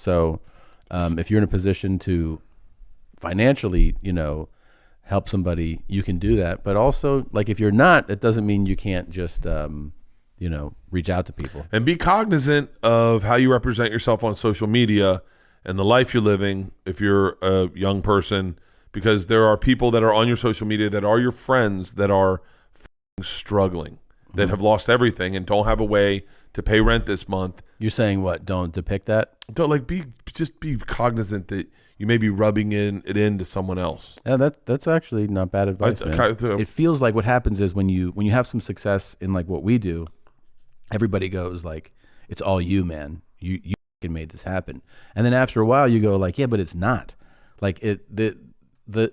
So if you're in a position to financially, help somebody, you can do that. But also, like, if you're not, it doesn't mean you can't just, reach out to people. And be cognizant of how you represent yourself on social media and the life you're living if you're a young person, because there are people that are on your social media that are your friends that are struggling, that have lost everything and don't have a way to pay rent this month. You're saying what? Don't depict that? Don't be cognizant that you may be rubbing it into someone else. Yeah, that's actually not bad advice, man. It feels like what happens is when you have some success in like what we do, everybody goes like, it's all you, man. You made this happen. And then after a while you go like, yeah, but it's not. Like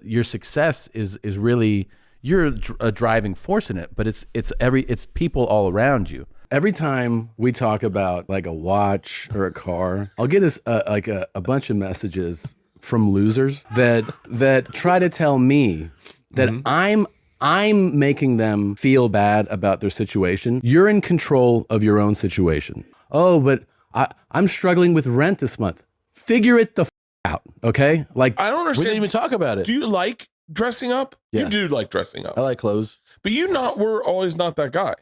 your success is really, you're a driving force in it, but it's people all around you. Every time we talk about like a watch or a car, I'll get a bunch of messages from losers that try to tell me that I'm making them feel bad about their situation. You're in control of your own situation. Oh, but I'm struggling with rent this month. Figure it the out, okay? Like, I don't understand. We didn't even talk about it. Do you like dressing up? Yeah. You do like dressing up. I like clothes. But we're always not that guy.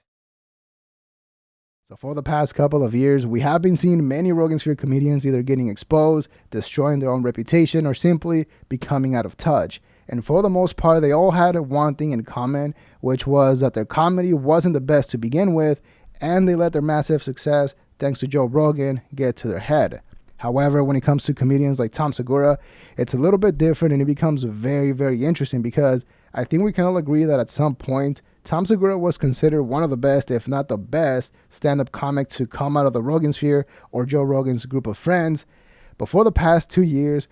So for the past couple of years, we have been seeing many Rogan Sphere comedians either getting exposed, destroying their own reputation, or simply becoming out of touch. And for the most part, they all had one thing in common, which was that their comedy wasn't the best to begin with, and they let their massive success, thanks to Joe Rogan, get to their head. However, when it comes to comedians like Tom Segura, it's a little bit different, and it becomes very, very interesting because I think we can all agree that at some point, Tom Segura was considered one of the best, if not the best, stand-up comic to come out of the Rogan Sphere or Joe Rogan's group of friends. But for the past 2 years,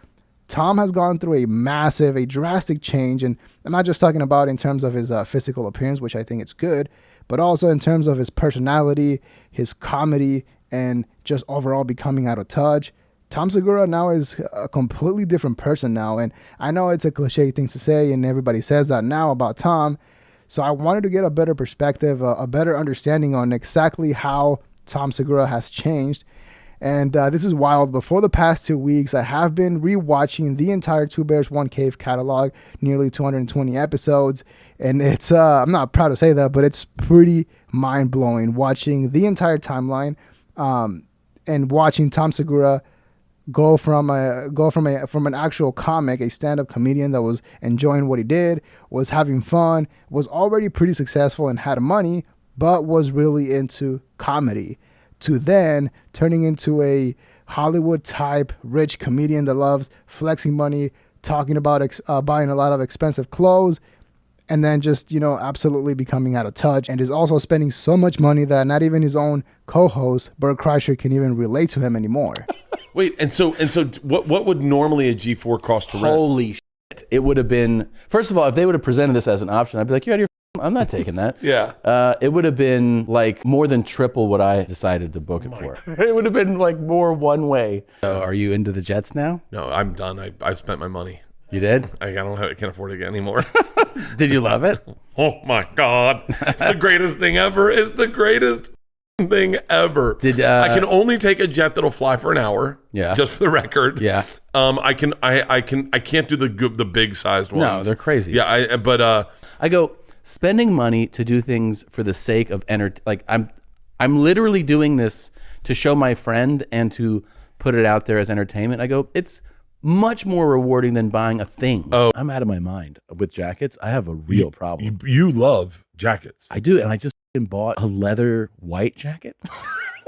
Tom has gone through a drastic change, and I'm not just talking about in terms of his physical appearance, which I think it's good, but also in terms of his personality, his comedy, and just overall becoming out of touch. Tom Segura now is a completely different person now, and I know it's a cliche thing to say, and everybody says that now about Tom, so I wanted to get a better perspective, a better understanding on exactly how Tom Segura has changed. And this is wild. Before the past 2 weeks, I have been rewatching the entire Two Bears, One Cave catalog, nearly 220 episodes. And it's, I'm not proud to say that, but it's pretty mind-blowing watching the entire timeline and watching Tom Segura go from an actual comic, a stand-up comedian that was enjoying what he did, was having fun, was already pretty successful and had money, but was really into comedy, to then turning into a Hollywood-type rich comedian that loves flexing money, talking about buying a lot of expensive clothes, and then just, absolutely becoming out of touch, and is also spending so much money that not even his own co-host, Bert Kreischer, can even relate to him anymore. Wait, and so what would normally a G4 cost to rent? Holy shit. It would have been, first of all, if they would have presented this as an option, I'd be like, you're out of your I'm not taking that. Yeah. It would have been like more than triple what I decided to book it for. It would have been like more one way. So are you into the Jets now? No, I'm done. I spent my money. You did? I can't afford it anymore. Did you love it? Oh my God. It's the greatest thing ever. It's the greatest thing ever. I can only take a jet that'll fly for an hour. Yeah. Just for the record. Yeah. I can't do the big sized ones. No, they're crazy. Yeah. I go, spending money to do things for the sake of I'm literally doing this to show my friend and to put it out there as entertainment. I go, it's much more rewarding than buying a thing. Oh, I'm out of my mind with jackets. I have a real problem. You love jackets. I do, and I just bought a leather white jacket.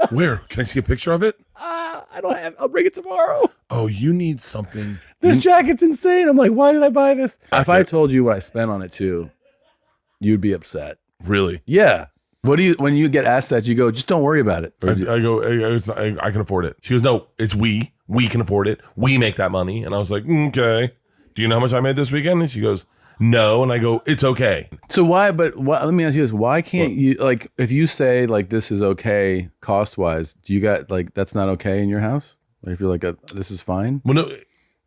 Where? Can I see a picture of it? I don't have. I'll bring it tomorrow. Oh, you need something. This jacket's insane. I'm like, why did I buy this? If I told you what I spent on it too, you'd be upset. Really? Yeah. When you get asked that, you go, just don't worry about it. I go, I can afford it. She goes, no, it's we can afford it. We make that money. And I was like, okay. Do you know how much I made this weekend? And she goes, no. And I go, it's okay. So why, let me ask you this. Why can't you, like, if you say like, this is okay cost wise, do you got like, that's not okay in your house? Like if you're like, this is fine? Well, no,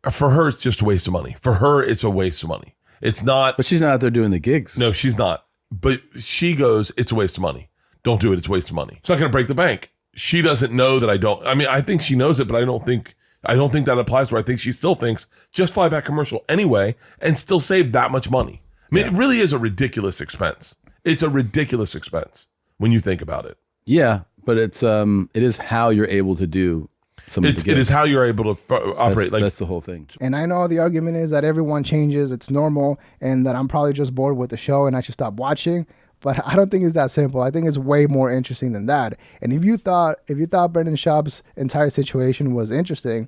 for her, it's just a waste of money. For her, it's a waste of money. It's not. But she's not out there doing the gigs. No, she's not. But she goes, it's a waste of money. Don't do it. It's a waste of money. It's not going to break the bank. She doesn't know that I don't. I mean, I think she knows it, but I don't think I don't think that applies to her. I think she still thinks just fly back commercial anyway and still save that much money. I mean, it really is a ridiculous expense. It's a ridiculous expense when you think about it. Yeah, but it is how you're able to do some of the It is how you're able to operate. That's the whole thing. And I know the argument is that everyone changes, it's normal, and that I'm probably just bored with the show and I should stop watching. But I don't think it's that simple. I think it's way more interesting than that. And if you thought Brendan Schaub's entire situation was interesting,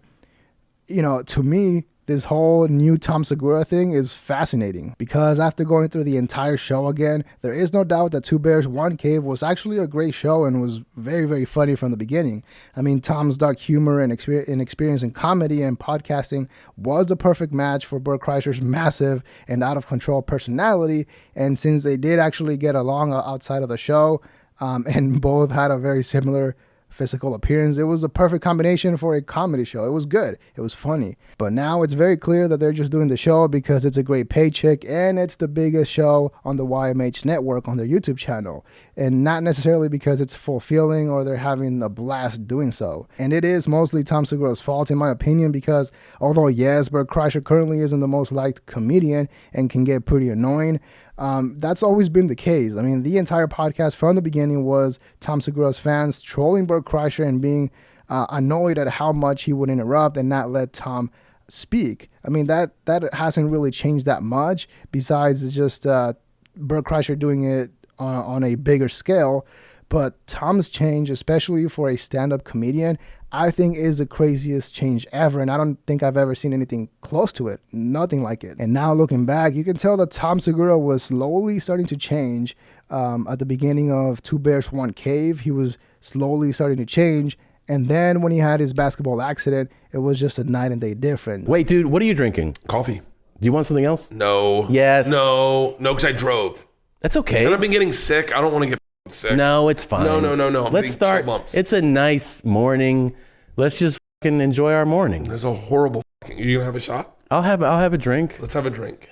to me, this whole new Tom Segura thing is fascinating, because after going through the entire show again, there is no doubt that Two Bears, One Cave was actually a great show and was very, very funny from the beginning. I mean, Tom's dark humor and experience in comedy and podcasting was a perfect match for Bert Kreischer's massive and out-of-control personality. And since they did actually get along outside of the show, and both had a very similar physical appearance, it was a perfect combination for a comedy show. It was good. It was funny. But now it's very clear that they're just doing the show because it's a great paycheck and it's the biggest show on the YMH network on their YouTube channel, and not necessarily because it's fulfilling or they're having a blast doing so. And it is mostly Tom Segura's fault, in my opinion, because although yes, Bert Kreischer currently isn't the most liked comedian and can get pretty annoying, that's always been the case. I mean, the entire podcast from the beginning was Tom Segura's fans trolling Bert Kreischer and being annoyed at how much he would interrupt and not let Tom speak. I mean, that hasn't really changed that much, besides just Bert Kreischer doing it on a bigger scale. But Tom's change, especially for a stand-up comedian, I think is the craziest change ever, and I don't think I've ever seen anything close to it. Nothing like it. And now looking back, you can tell that Tom Segura was slowly starting to change. At the beginning of Two Bears, One Cave, he was slowly starting to change. And then when he had his basketball accident, it was just a night and day difference. Wait, dude, what are you drinking? Coffee. Do you want something else? No. Yes. No, because I drove. That's okay. And I've been getting sick. I don't want to get sick. No, it's fine. No. Let's start. It's a nice morning. Let's just fucking enjoy our morning. There's a horrible fucking... You gonna have a shot? I'll have a drink. Let's have a drink.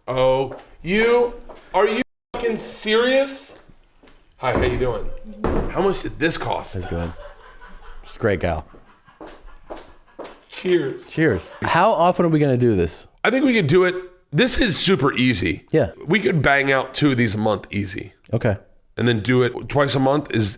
Oh, are you fucking serious? Hi, how you doing? How much did this cost? That's good. She's a great gal. Cheers. Cheers. How often are we gonna do this? I think we could do it. This is super easy. Yeah. We could bang out 2 of these a month easy. Okay. And then do it twice a month is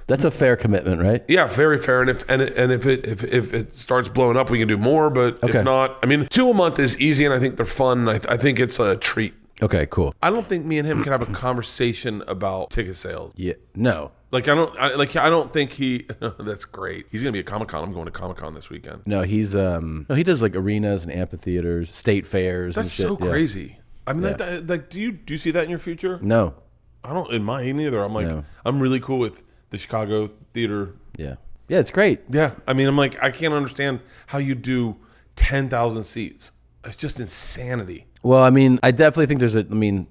that's a fair commitment, right? Yeah, very fair. And if it starts blowing up, we can do more. But okay. If not, I mean, 2 a month is easy, and I think they're fun. I think it's a treat. Okay, cool. I don't think me and him can have a conversation about ticket sales. Yeah, no. I don't think he. That's great. He's gonna be at Comic-Con. I'm going to Comic-Con this weekend. No, he does like arenas and amphitheaters, state fairs. That's and shit. so crazy. I mean, do you see that in your future? No. I don't in mine either. I'm like, no. I'm really cool with the Chicago theater. Yeah, it's great. Yeah, I mean, I'm like, I can't understand how you do 10,000 seats. It's just insanity. Well, I mean, I definitely think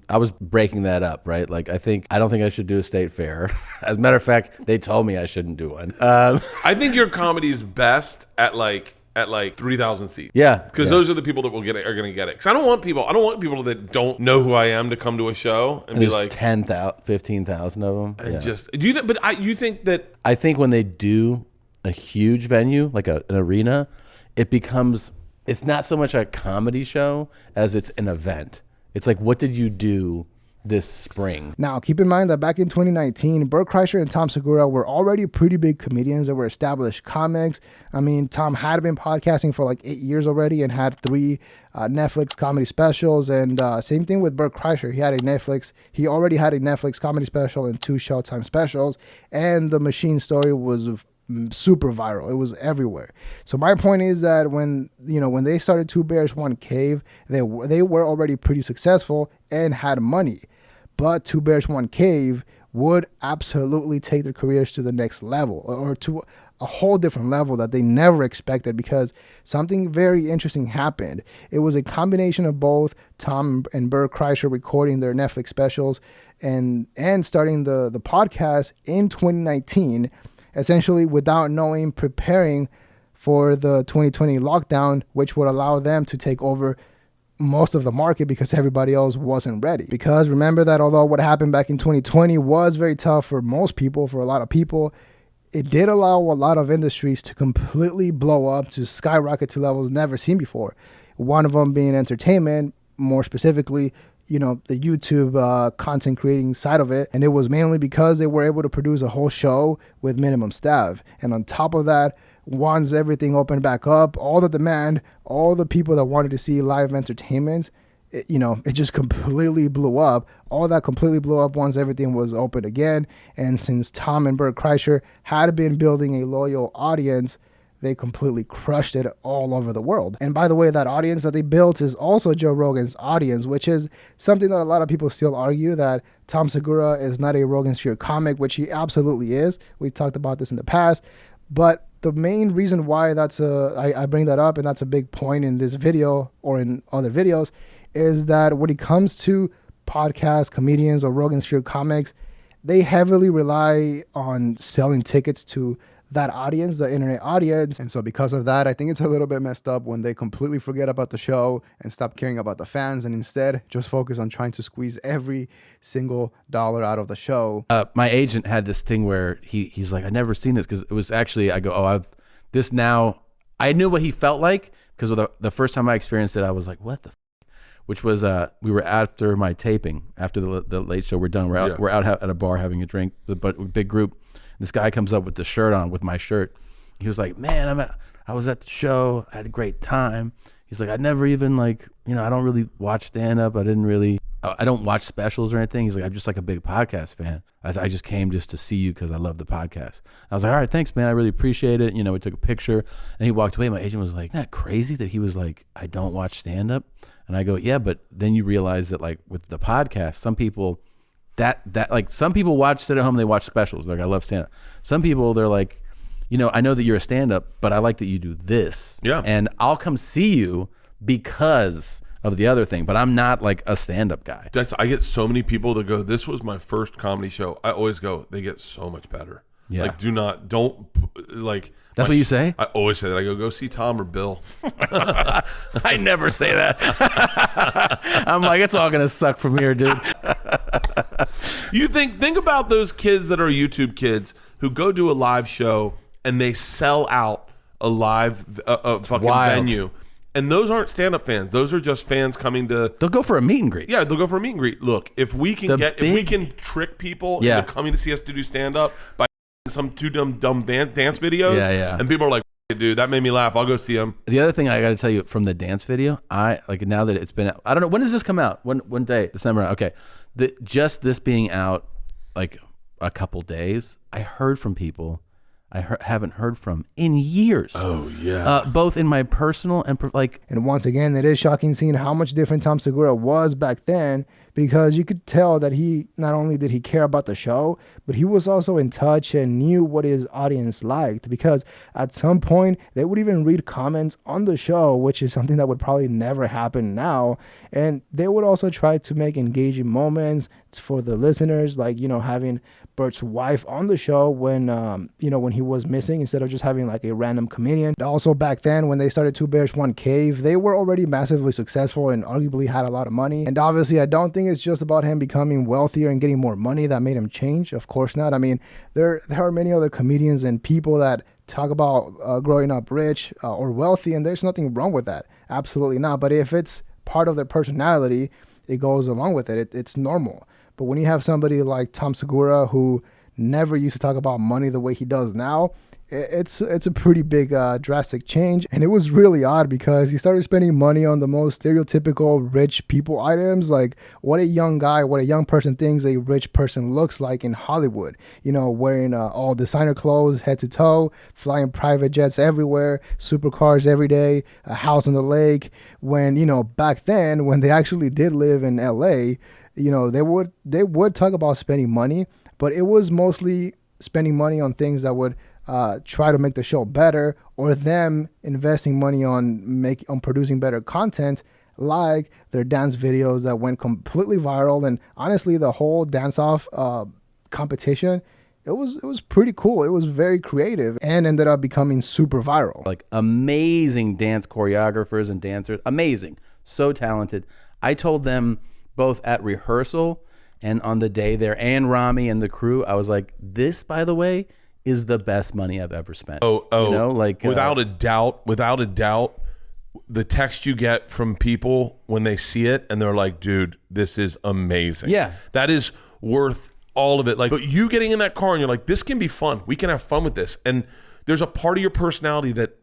I was breaking that up, right? Like, I don't think I should do a state fair. As a matter of fact, they told me I shouldn't do one. I think your comedy is best at like 3,000 seats. Yeah. Because those are the people that are going to get it. Because I don't want people that don't know who I am to come to a show and be like 10,000, 15,000 of them. And just do you. But you think that I think when they do a huge venue like an arena, it becomes. It's not so much a comedy show as it's an event. It's like, what did you do this spring? Now, keep in mind that back in 2019, Bert Kreischer and Tom Segura were already pretty big comedians that were established comics. I mean, Tom had been podcasting for like 8 years already and had 3 Netflix comedy specials. And same thing with Bert Kreischer. He already had a Netflix comedy special and 2 Showtime specials. And The Machine Story was super viral. It was everywhere. So my point is that when they started Two Bears, One Cave, they were already pretty successful and had money. But Two Bears, One Cave would absolutely take their careers to the next level, or to a whole different level that they never expected, because something very interesting happened. It was a combination of both Tom and Bert Kreischer recording their Netflix specials and starting the podcast in 2019, essentially without preparing for the 2020 lockdown, which would allow them to take over most of the market because everybody else wasn't ready. Because remember that although what happened back in 2020 was very tough for most people, for a lot of people, it did allow a lot of industries to completely blow up, to skyrocket to levels never seen before. One of them being entertainment, more specifically, the YouTube content creating side of it. And it was mainly because they were able to produce a whole show with minimum staff. And on top of that, once everything opened back up, all the demand, all the people that wanted to see live entertainment, it just completely blew up. All that completely blew up once everything was open again. And since Tom and Bert Kreischer had been building a loyal audience, they completely crushed it all over the world. And by the way, that audience that they built is also Joe Rogan's audience, which is something that a lot of people still argue, that Tom Segura is not a Rogan Sphere comic, which he absolutely is. We've talked about this in the past. But the main reason why I bring that up, and that's a big point in this video or in other videos, is that when it comes to podcasts, comedians, or Rogan Sphere comics, they heavily rely on selling tickets to that audience, the internet audience. And so because of that, I think it's a little bit messed up when they completely forget about the show and stop caring about the fans, and instead just focus on trying to squeeze every single dollar out of the show. My agent had this thing where he's like, I've never seen this, because it was actually, I go, I've this now. I knew what he felt like, because the first time I experienced it, I was like, what the which was we were after my taping, after the late show, we're done. We're out at a bar having a drink, but big group. This guy comes up with the shirt on, with my shirt. He was like, man, I was at the show. I had a great time. He's like, I never even I don't really watch stand-up. I don't watch specials or anything. He's like, I'm just like a big podcast fan. I just came just to see you because I love the podcast. I was like, all right, thanks, man. I really appreciate it. We took a picture, and he walked away. My agent was like, isn't that crazy that he was like, I don't watch stand-up? And I go, yeah, but then you realize that like with the podcast, some people some people sit at home and they watch specials. Like, I love stand-up. Some people, they're like, I know that you're a stand-up, but I like that you do this. Yeah. And I'll come see you because of the other thing, but I'm not like a stand-up guy. I get so many people that go, this was my first comedy show. I always go, they get so much better. Yeah. Like, that's what you say? I always say that. I go see Tom or Bill. I never say that. I'm like, it's all gonna suck from here, dude. You think about those kids that are YouTube kids who go do a live show and they sell out a live fucking venue. And those aren't stand-up fans. Those are just fans coming to... They'll go for a meet and greet. Yeah, they'll go for a meet and greet. Look, if we can trick people into coming to see us to do stand-up by some two dumb dance videos, and people are like, dude, that made me laugh. I'll go see them. The other thing I got to tell you from the dance video, now that it's been out, I don't know, when does this come out? One day, December. Okay. Just this being out like a couple days, I heard from people I haven't heard from in years. Oh, yeah. Both in my personal and And once again, it is shocking seeing how much different Tom Segura was back then, because you could tell that he, not only did he care about the show, but he was also in touch and knew what his audience liked, because at some point they would even read comments on the show, which is something that would probably never happen now. And they would also try to make engaging moments for the listeners, like, having Bert's wife on the show when he was missing, instead of just having like a random comedian. Also back then, when they started Two Bears, One Cave, they were already massively successful and arguably had a lot of money. And obviously, I don't think it's just about him becoming wealthier and getting more money that made him change. Of course not. I mean, there are many other comedians and people that talk about growing up rich or wealthy, and there's nothing wrong with that. Absolutely not. But if it's part of their personality, it goes along with it. It's normal. But when you have somebody like Tom Segura, who never used to talk about money the way he does now, it's a pretty big drastic change. And it was really odd, because he started spending money on the most stereotypical rich people items, like what a young person thinks a rich person looks like in Hollywood. Wearing all designer clothes head to toe, flying private jets everywhere, supercars every day, a house on the lake. When back then, when they actually did live in LA, they would talk about spending money, but it was mostly spending money on things that would try to make the show better, or them investing money on producing better content, like their dance videos that went completely viral. And honestly, the whole dance-off competition, it was pretty cool. It was very creative and ended up becoming super viral. Like, amazing dance choreographers and dancers, amazing, so talented. I told them both at rehearsal and on the day there, and Rami and the crew, I was like, this, by the way, is the best money I've ever spent. Like without a doubt, the text you get from people when they see it and they're like, dude, this is amazing. Yeah. That is worth all of it. Like, but you getting in that car and you're like, this can be fun. We can have fun with this. And there's a part of your personality that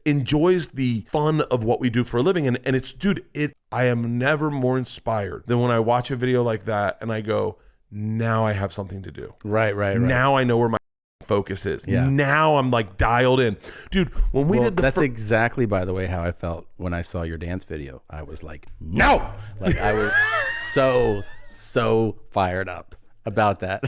enjoys the fun of what we do for a living. And it's, dude, I am never more inspired than when I watch a video like that and I go, now I have something to do. Right. Now I know where my focus is. Yeah. Now I'm like dialed in. Dude, when we did that's exactly, by the way, how I felt when I saw your dance video. I was like, no! Like I was so fired up about that.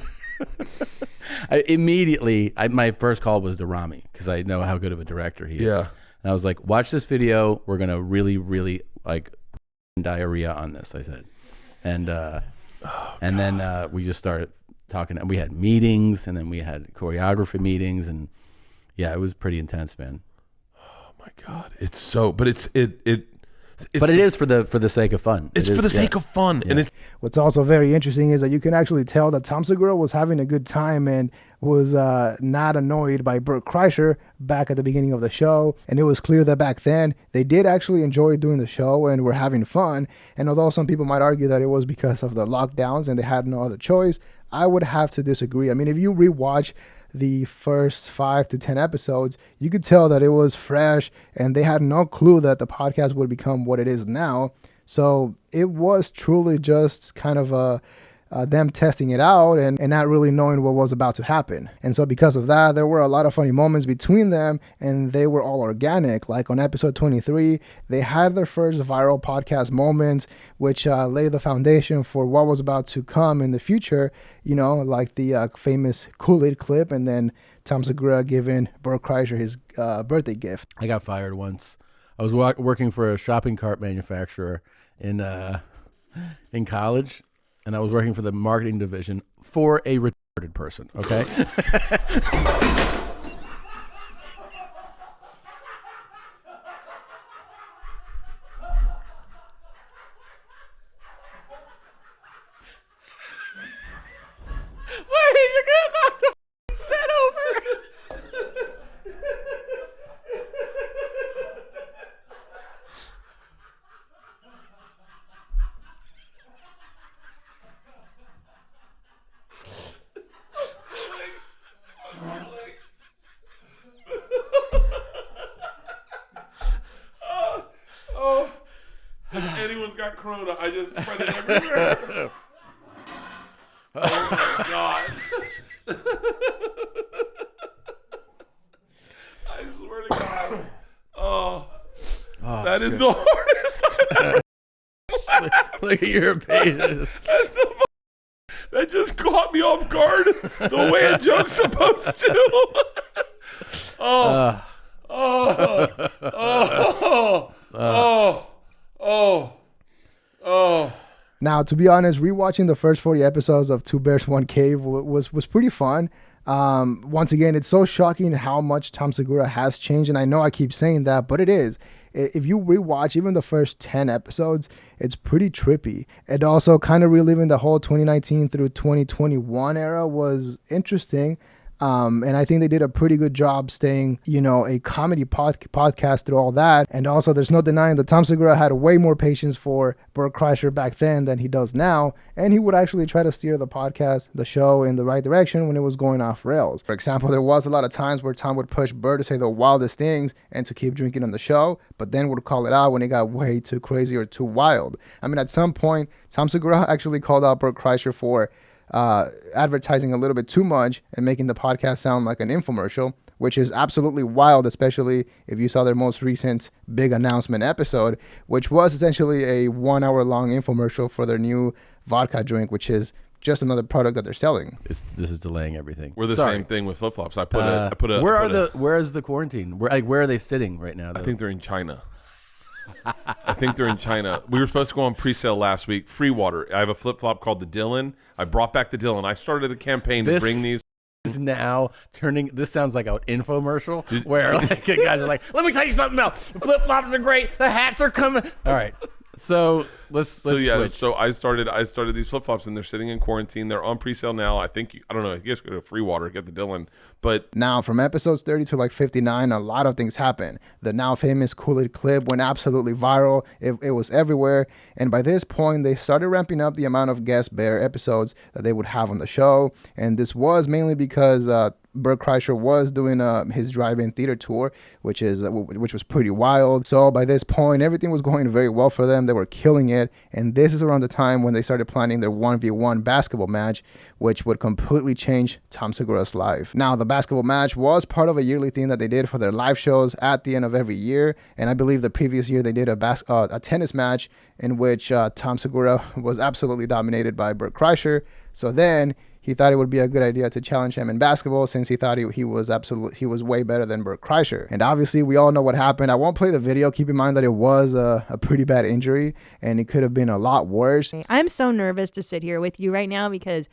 My first call was to Rami because I know how good of a director he is. Yeah. And I was like, watch this video. We're going to really, really like diarrhea on this, I said. And then we just started talking, and we had meetings, and then we had choreography meetings, and yeah, it was pretty intense, man. Oh my God. It's so, but it is for the sake of fun. It's for the sake of fun. Yeah. And what's also very interesting is that you can actually tell that Tom Segura was having a good time and was not annoyed by Bert Kreischer back at the beginning of the show. And it was clear that back then they did actually enjoy doing the show and were having fun. And although some people might argue that it was because of the lockdowns and they had no other choice, I would have to disagree. I mean, if you rewatch the first 5 to 10 episodes, you could tell that it was fresh and they had no clue that the podcast would become what it is now. So it was truly just kind of them testing it out and not really knowing what was about to happen. And so because of that, there were a lot of funny moments between them and they were all organic. Like on episode 23, they had their first viral podcast moments, which laid the foundation for what was about to come in the future, you know, like the famous Kool-Aid clip and then Tom Segura giving Bert Kreischer his birthday gift. I got fired once. I was working for a shopping cart manufacturer in college. And I was working for the marketing division for a retarded person, okay? Wait, you're gonna knock the set over! If anyone's got corona, I just spread it everywhere. Oh my God. I swear to God. Oh that is the hardest I've ever Look at your face. That just caught me off guard the way a joke's supposed to. Now, to be honest, rewatching the first 40 episodes of Two Bears, One Cave was pretty fun. Once again, it's so shocking how much Tom Segura has changed, and I know I keep saying that, but it is. If you rewatch even the first 10 episodes, it's pretty trippy. And also kind of reliving the whole 2019 through 2021 era was interesting. And I think they did a pretty good job staying, you know, a comedy podcast through all that. And also, there's no denying that Tom Segura had way more patience for Bert Kreischer back then than he does now. And he would actually try to steer the podcast, the show, in the right direction when it was going off rails. For example, there was a lot of times where Tom would push Bert to say the wildest things and to keep drinking on the show, but then would call it out when it got way too crazy or too wild. I mean, at some point, Tom Segura actually called out Bert Kreischer for advertising a little bit too much and making the podcast sound like an infomercial, which is absolutely wild, especially if you saw their most recent big announcement episode, which was essentially a 1 hour long infomercial for their new vodka drink, which is just another product that they're selling. This is delaying everything. We're the same thing with flip flops. Where is the quarantine? Where are they sitting right now, though? I think they're in China. I think they're in China. We were supposed to go on pre-sale last week. Free water. I have a flip-flop called the Dylan. I brought back the Dylan. I started a campaign to bring these. Is now turning. This sounds like an infomercial where like guys are like, "Let me tell you something else. The flip-flops are great. The hats are coming." All right. So let's switch. So I started these flip flops, and they're sitting in quarantine. They're on pre-sale now. I think I don't know. I guess go to Free Water, get the Dylan. But now from episodes 30 to like 59, a lot of things happen. The now famous Kool-Aid clip went absolutely viral. It was everywhere, and by this point, they started ramping up the amount of guest bear episodes that they would have on the show. And this was mainly because Bert Kreischer was doing his drive-in theater tour, which was pretty wild. So by this point, everything was going very well for them. They were killing it, and this is around the time when they started planning their 1v1 basketball match, which would completely change Tom Segura's life. Now, the basketball match was part of a yearly thing that they did for their live shows at the end of every year, and I believe the previous year they did a tennis match in which Tom Segura was absolutely dominated by Bert Kreischer. So then he thought it would be a good idea to challenge him in basketball, since he thought he was way better than Bert Kreischer. And obviously, we all know what happened. I won't play the video. Keep in mind that it was a pretty bad injury, and it could have been a lot worse. I'm so nervous to sit here with you right now because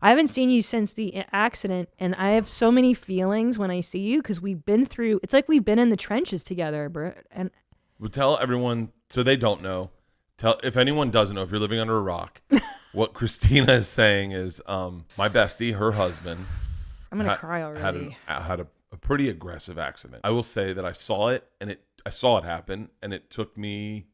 I haven't seen you since the accident, and I have so many feelings when I see you because it's like we've been in the trenches together, Bert. And we'll tell everyone so they don't know. If anyone doesn't know, if you're living under a rock, what Christina is saying is my bestie, her husband, I'm gonna cry already. Had a pretty aggressive accident. I will say that I saw it happen, and it took me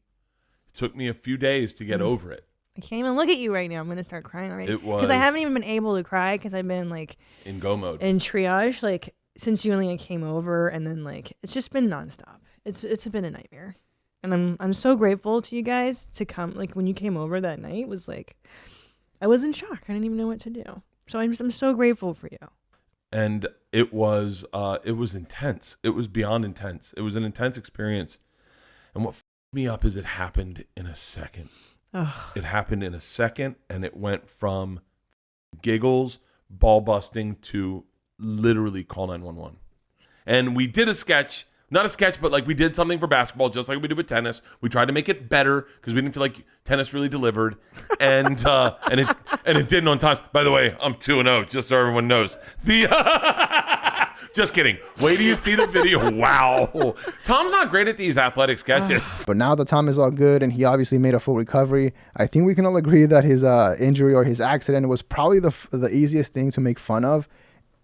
a few days to get over it. I can't even look at you right now. I'm gonna start crying already. It was because I haven't even been able to cry because I've been like in go mode, in triage, like since you only came over, and then like it's just been nonstop. It's been a nightmare. And I'm so grateful to you guys to come. Like when you came over that night, was like I was in shock. I didn't even know what to do. So I'm so grateful for you. And it was intense. It was beyond intense. It was an intense experience. And what f***ed me up is it happened in a second. Ugh. It happened in a second, and it went from giggles, ball busting to literally call 911. And we did a sketch. Not a sketch, but like we did something for basketball, just like we did with tennis. We tried to make it better because we didn't feel like tennis really delivered, and it didn't on time. By the way, I'm 2-0, just so everyone knows. Just kidding. Wait till you see the video. Wow, Tom's not great at these athletic sketches. But now that Tom is all good and he obviously made a full recovery, I think we can all agree that his injury or his accident was probably the easiest thing to make fun of.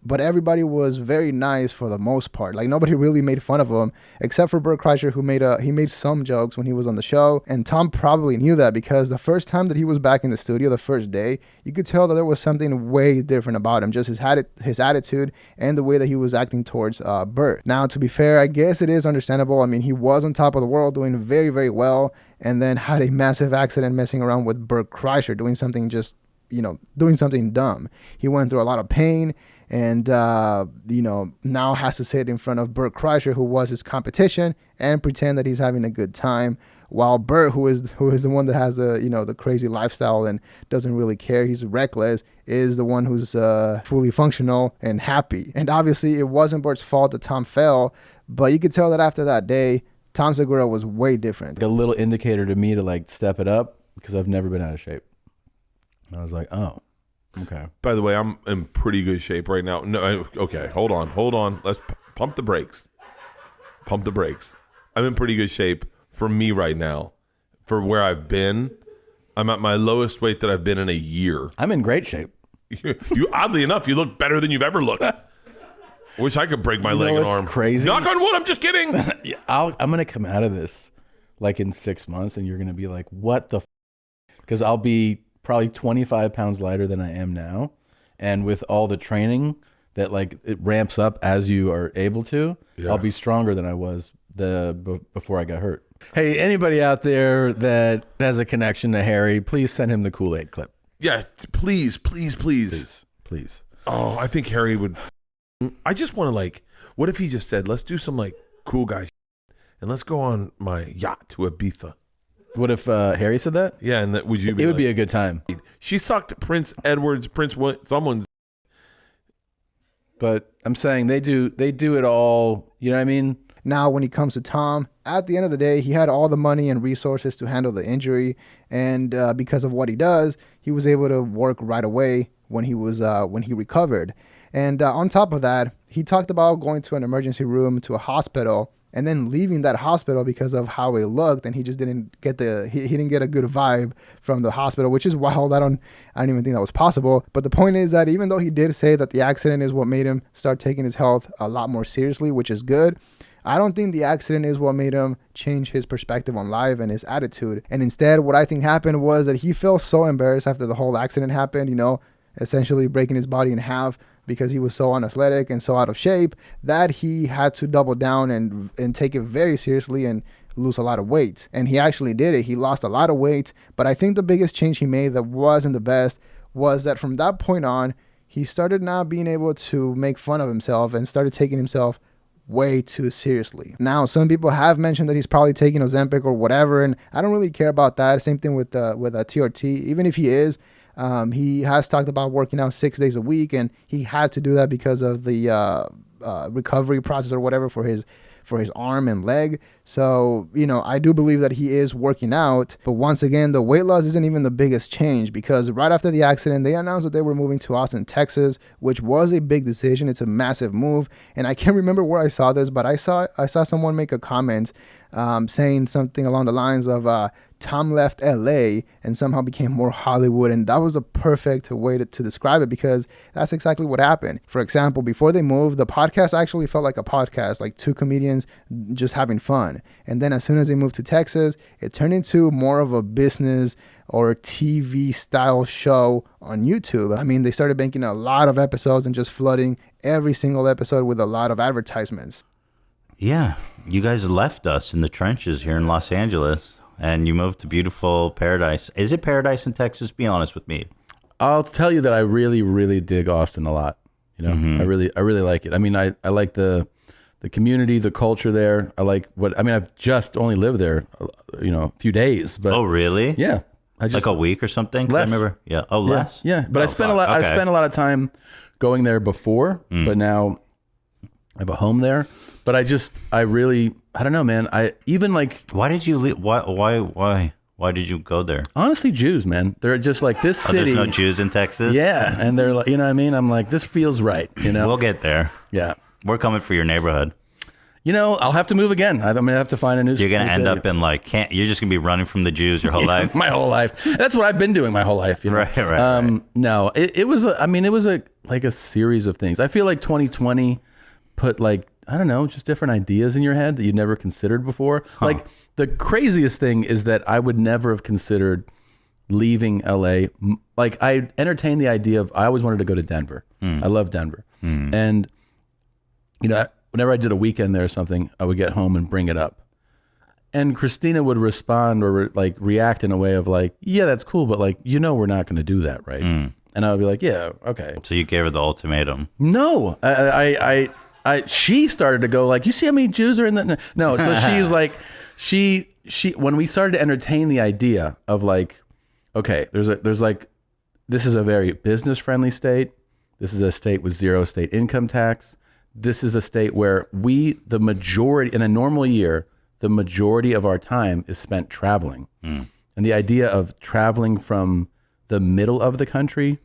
But everybody was very nice for the most part. Like nobody really made fun of him, except for Bert Kreischer, who made some jokes when he was on the show. And Tom probably knew that because the first time that he was back in the studio, the first day, you could tell that there was something way different about him. Just his attitude and the way that he was acting towards Bert. Now, to be fair, I guess it is understandable. I mean, he was on top of the world, doing very, very well, and then had a massive accident messing around with Bert Kreischer, doing something dumb. He went through a lot of pain. And, now has to sit in front of Bert Kreischer, who was his competition, and pretend that he's having a good time. While Bert, who is the one that has the crazy lifestyle and doesn't really care, he's reckless, is the one who's fully functional and happy. And obviously, it wasn't Bert's fault that Tom fell, but you could tell that after that day, Tom Segura was way different. A little indicator to me to like step it up because I've never been out of shape. And I was like, oh. Okay. By the way, I'm in pretty good shape right now. No, okay, hold on. Let's pump the brakes. I'm in pretty good shape for me right now. For where I've been, I'm at my lowest weight that I've been in a year. I'm in great shape. You oddly enough, you look better than you've ever looked. Wish I could break my leg and arm. Crazy. Knock on wood. I'm just kidding. Yeah, I'm gonna come out of this like in 6 months, and you're gonna be like, "What the?" Because I'll be probably 25 pounds lighter than I am now. And with all the training that like it ramps up as you are able to, yeah. I'll be stronger than I was before I got hurt. Hey, anybody out there that has a connection to Harry, please send him the Kool-Aid clip. Yeah, please. Oh, I think Harry would. I just want to like, what if he just said, let's do some like cool guy shit, and let's go on my yacht to Ibiza. What if Harry said that? Yeah, and that would you? It would be a good time. She sucked Prince Edward's someone's. But I'm saying they do it all. You know what I mean? Now, when it comes to Tom, at the end of the day, he had all the money and resources to handle the injury, and because of what he does, he was able to work right away when he recovered. And on top of that, he talked about going to an emergency room, to a hospital, and then leaving that hospital because of how it looked, and he just didn't get he didn't get a good vibe from the hospital, which is wild. I don't even think that was possible. But the point is that even though he did say that the accident is what made him start taking his health a lot more seriously, which is good, I don't think the accident is what made him change his perspective on life and his attitude. And instead, what I think happened was that he felt so embarrassed after the whole accident happened, essentially breaking his body in half because he was so unathletic and so out of shape, that he had to double down and take it very seriously and lose a lot of weight. And he actually did it. He lost a lot of weight. But I think the biggest change he made that wasn't the best was that from that point on, he started not being able to make fun of himself and started taking himself way too seriously. Now, some people have mentioned that he's probably taking Ozempic or whatever, and I don't really care about that. Same thing with TRT. Even if he is, he has talked about working out 6 days a week, and he had to do that because of the recovery process or whatever for his arm and leg. So, I do believe that he is working out. But once again, the weight loss isn't even the biggest change, because right after the accident, they announced that they were moving to Austin, Texas, which was a big decision. It's a massive move. And I can't remember where I saw this, but I saw someone make a comment saying something along the lines of Tom left LA and somehow became more Hollywood. And that was a perfect way to describe it, because that's exactly what happened. For example, before they moved, the podcast actually felt like a podcast, like two comedians just having fun. And then as soon as they moved to Texas, it turned into more of a business or TV style show on YouTube. I mean, they started making a lot of episodes and just flooding every single episode with a lot of advertisements. Yeah, you guys left us in the trenches here in Los Angeles, and you moved to beautiful paradise. Is it paradise in Texas? Be honest with me. I'll tell you that I really, really dig Austin a lot. I really like it. I mean, I like the community, the culture there. I've just only lived there, a few days. But oh, really? Yeah. Like a week or something? Less. I remember. Yeah. Oh, less. Yeah. But I spent a lot of time going there before, but now I have a home there. But I don't know, man. Why did you leave? Why did you go there? Honestly, Jews, man. They're just like this city. There's no Jews in Texas? Yeah. And they're like, you know what I mean? I'm like, this feels right. We'll get there. Yeah. We're coming for your neighborhood. I'll have to move again. I'm going to have to find a new You're going to end up in you're just going to be running from the Jews your whole life. My whole life. That's what I've been doing my whole life. Right. No, it was a series of things. I feel like 2020 put just different ideas in your head that you'd never considered before. Huh. Like the craziest thing is that I would never have considered leaving LA. Like I entertained the idea I always wanted to go to Denver. I love Denver. And whenever I did a weekend there or something, I would get home and bring it up. And Christina would respond or react in a way of yeah, that's cool, but we're not going to do that, right? And I would be like, yeah, okay. So you gave her the ultimatum. No, she started to go you see how many Jews are in the no. So she's like, she when we started to entertain the idea of okay, this is a very business friendly state. This is a state with zero state income tax. This is a state where the majority in a normal year, the majority of our time is spent traveling. And the idea of traveling from the middle of the country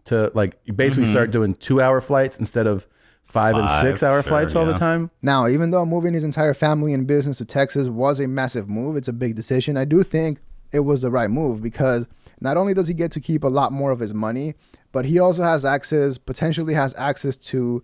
to you basically start doing 2-hour flights instead of 5 and 6 hour flights all the time. Now, even though moving his entire family and business to Texas was a massive move, it's a big decision. I do think it was the right move, because not only does he get to keep a lot more of his money, but he also potentially has access to,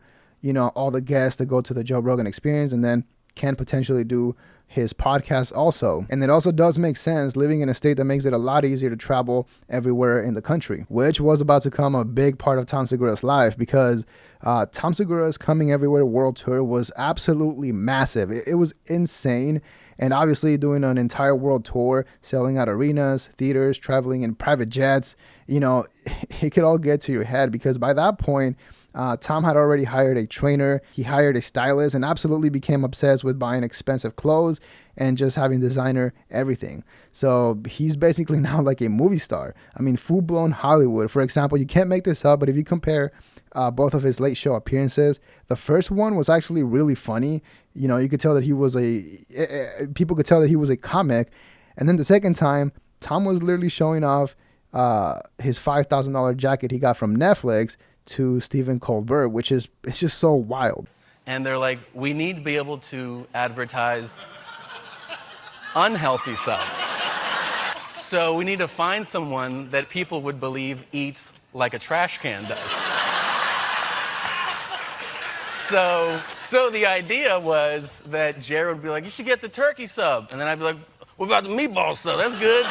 all the guests that go to the Joe Rogan Experience, and then can potentially do his podcast also. And it also does make sense living in a state that makes it a lot easier to travel everywhere in the country, which was about to become a big part of Tom Segura's life, because Tom Segura's Coming Everywhere World Tour was absolutely massive. It was insane. And obviously doing an entire world tour, selling out arenas, theaters, traveling in private jets, it could all get to your head, because by that point, Tom had already hired a trainer, he hired a stylist, and absolutely became obsessed with buying expensive clothes and just having designer everything. So he's basically now like a movie star. I mean, full-blown Hollywood. For example, you can't make this up, but if you compare both of his late show appearances, the first one was actually really funny. You could tell that people could tell that he was a comic. And then the second time, Tom was literally showing off his $5,000 jacket he got from Netflix to Stephen Colbert, it's just so wild. and they're like, we need to be able to advertise unhealthy subs. So we need to find someone that people would believe eats like a trash can does. So the idea was that Jared would be like, you should get the turkey sub. And then I'd be like, what about the meatball sub? That's good.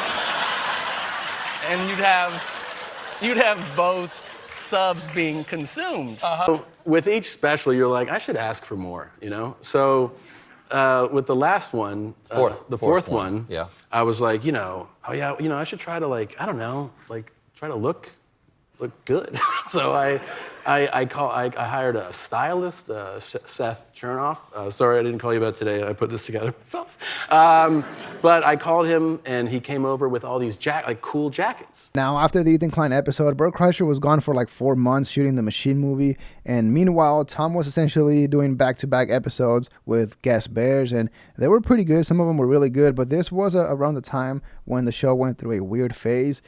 And you'd have both subs being consumed. So with each special, you're like, I should ask for more, you know? So with the last one, the fourth one, yeah, I was like, I should try to try to look good. So I hired a stylist, Seth Chernoff. Sorry I didn't call you about today. I put this together myself. But I called him, and he came over with all these cool jackets. Now, after the Ethan Klein episode, Bert Kreischer was gone for like 4 months shooting the Machine movie. And meanwhile, Tom was essentially doing back-to-back episodes with guest bears, and they were pretty good. Some of them were really good, but this was around the time when the show went through a weird phase,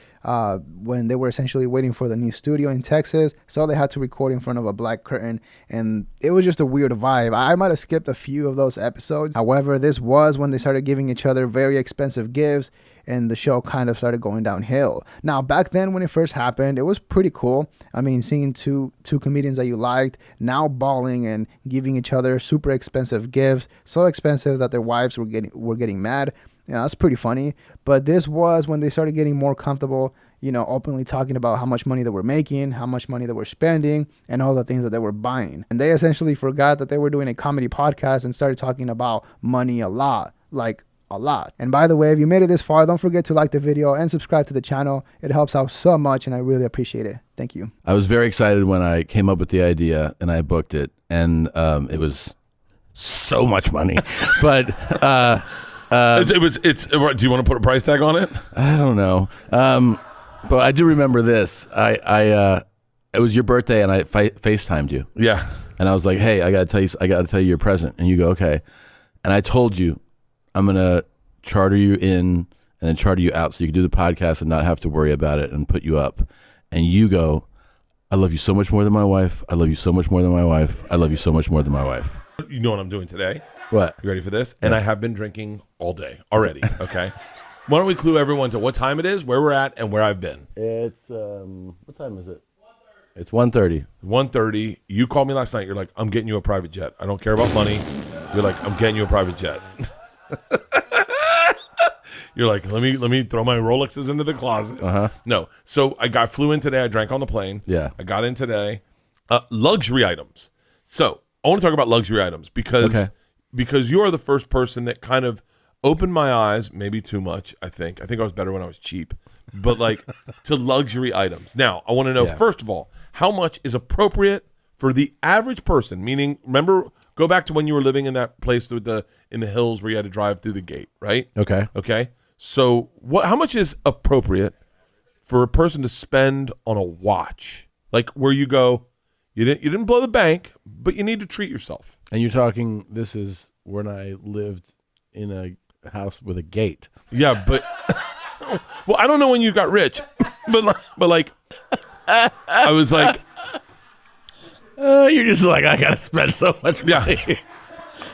when they were essentially waiting for the new studio in Texas, so they had to record in front of a black curtain, and it was just a weird vibe. I might have skipped a few of those episodes. However, this was when they started giving each other very expensive gifts, and the show kind of started going downhill. Now, back then when it first happened, it was pretty cool. I mean, seeing two comedians that you liked now balling and giving each other super expensive gifts, so expensive that their wives were getting mad. Yeah, that's pretty funny. But this was when they started getting more comfortable, openly talking about how much money they were making, how much money they were spending, and all the things that they were buying. And they essentially forgot that they were doing a comedy podcast and started talking about money a lot. And by the way, if you made it this far, don't forget to like the video and subscribe to the channel. It helps out so much, and I really appreciate it. Thank you. I was very excited when I came up with the idea and I booked it, and it was so much money. But do you want to put a price tag on it? I don't know. But I do remember this. It was your birthday, and I FaceTimed you. Yeah. And I was like, hey, I gotta tell you your present. And you go, okay. And I told you, I'm going to charter you in and then charter you out so you can do the podcast and not have to worry about it and put you up. And you go, I love you so much more than my wife. I love you so much more than my wife. I love you so much more than my wife. You know what I'm doing today? What? You ready for this? And I have been drinking all day already, okay? Why don't we clue everyone to what time it is, where we're at, and where I've been? It's, what time is it? It's 1:30. 1:30. You called me last night. You're like, I'm getting you a private jet. I don't care about money. You're like, I'm getting you a private jet. You're like, let me throw my Rolexes into the closet. No. So I flew in today. I drank on the plane. Yeah. I got in today. Luxury items. So I want to talk about luxury items because you are the first person that kind of opened my eyes, maybe too much, I think. I was better when I was cheap. But to luxury items. Now, I want to know, first of all, how much is appropriate for the average person? Meaning, remember, go back to when you were living in that place in the hills where you had to drive through the gate, right? Okay. So how much is appropriate for a person to spend on a watch? Like where you go, you didn't blow the bank, but you need to treat yourself. And you're talking, this is when I lived in a house with a gate. Yeah, but well, I don't know when you got rich, but I was like, you're just like, I gotta spend so much money. Yeah.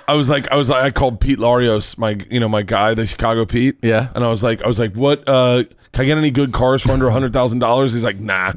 I called Pete Larios, my guy, the Chicago Pete. Yeah. And I was like, what? Can I get any good cars for under $100,000? He's like, nah.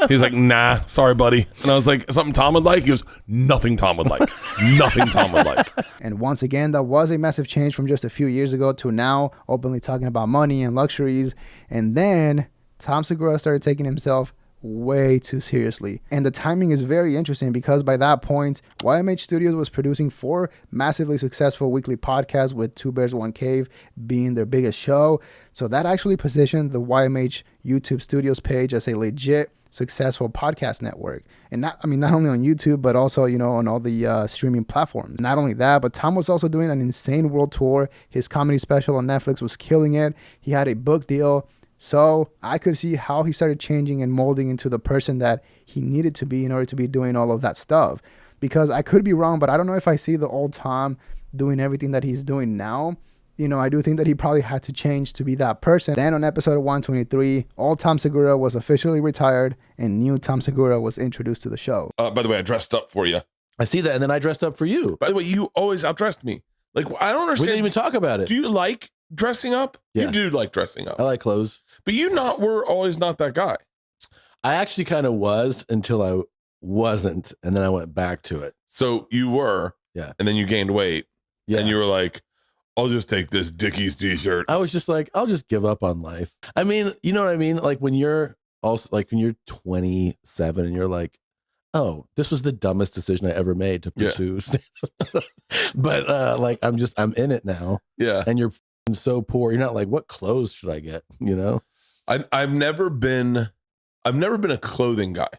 He's like, nah, sorry, buddy. And I was like, something Tom would like? He goes, nothing Tom would like. Nothing Tom would like. And once again, that was a massive change from just a few years ago to now openly talking about money and luxuries. And then Tom Segura started taking himself way too seriously. And the timing is very interesting because by that point, YMH Studios was producing 4 massively successful weekly podcasts, with Two Bears, One Cave being their biggest show. So that actually positioned the YMH YouTube Studios page as a legit successful podcast network. And not only on YouTube, but also, on all the streaming platforms. Not only that, but Tom was also doing an insane world tour. His comedy special on Netflix was killing it. He had a book deal. So I could see how he started changing and molding into the person that he needed to be in order to be doing all of that stuff. Because I could be wrong, but I don't know if I see the old Tom doing everything that he's doing now. I do think that he probably had to change to be that person. Then on episode 123, old Tom Segura was officially retired and new Tom Segura was introduced to the show. By the way, I dressed up for you. I see that, and then I dressed up for you. By the way, you always outdressed me. Like, I don't understand. We didn't even talk about it. Do you like dressing up? Yeah. You do like dressing up. I like clothes. But were always not that guy. I actually kind of was until I wasn't, and then I went back to it. So you were. Yeah. And then you gained weight. Yeah. And you were like, I'll just take this Dickies t-shirt. I was just like, I'll just give up on life. I mean, you know what I mean? Like when you're 27 and you're like, oh, this was the dumbest decision I ever made to pursue. Yeah. But like, I'm in it now. Yeah. And you're so poor. You're not like, what clothes should I get? You know? I've never been a clothing guy.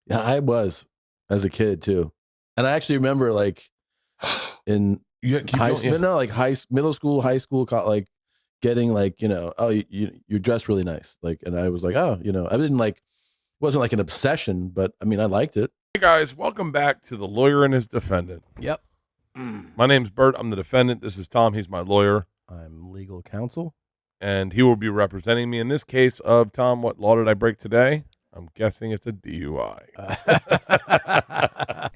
Yeah, I was as a kid too. And I actually remember like in middle school, high school, like getting like, oh, you're dressed really nice. Like, and I was like, oh, I didn't like, wasn't like an obsession, but I mean, I liked it. Hey guys, welcome back to The Lawyer and His Defendant. Yep. My name's Bert. I'm the defendant. This is Tom. He's my lawyer. I'm legal counsel. And he will be representing me in this case of, Tom, what law did I break today? I'm guessing it's a DUI.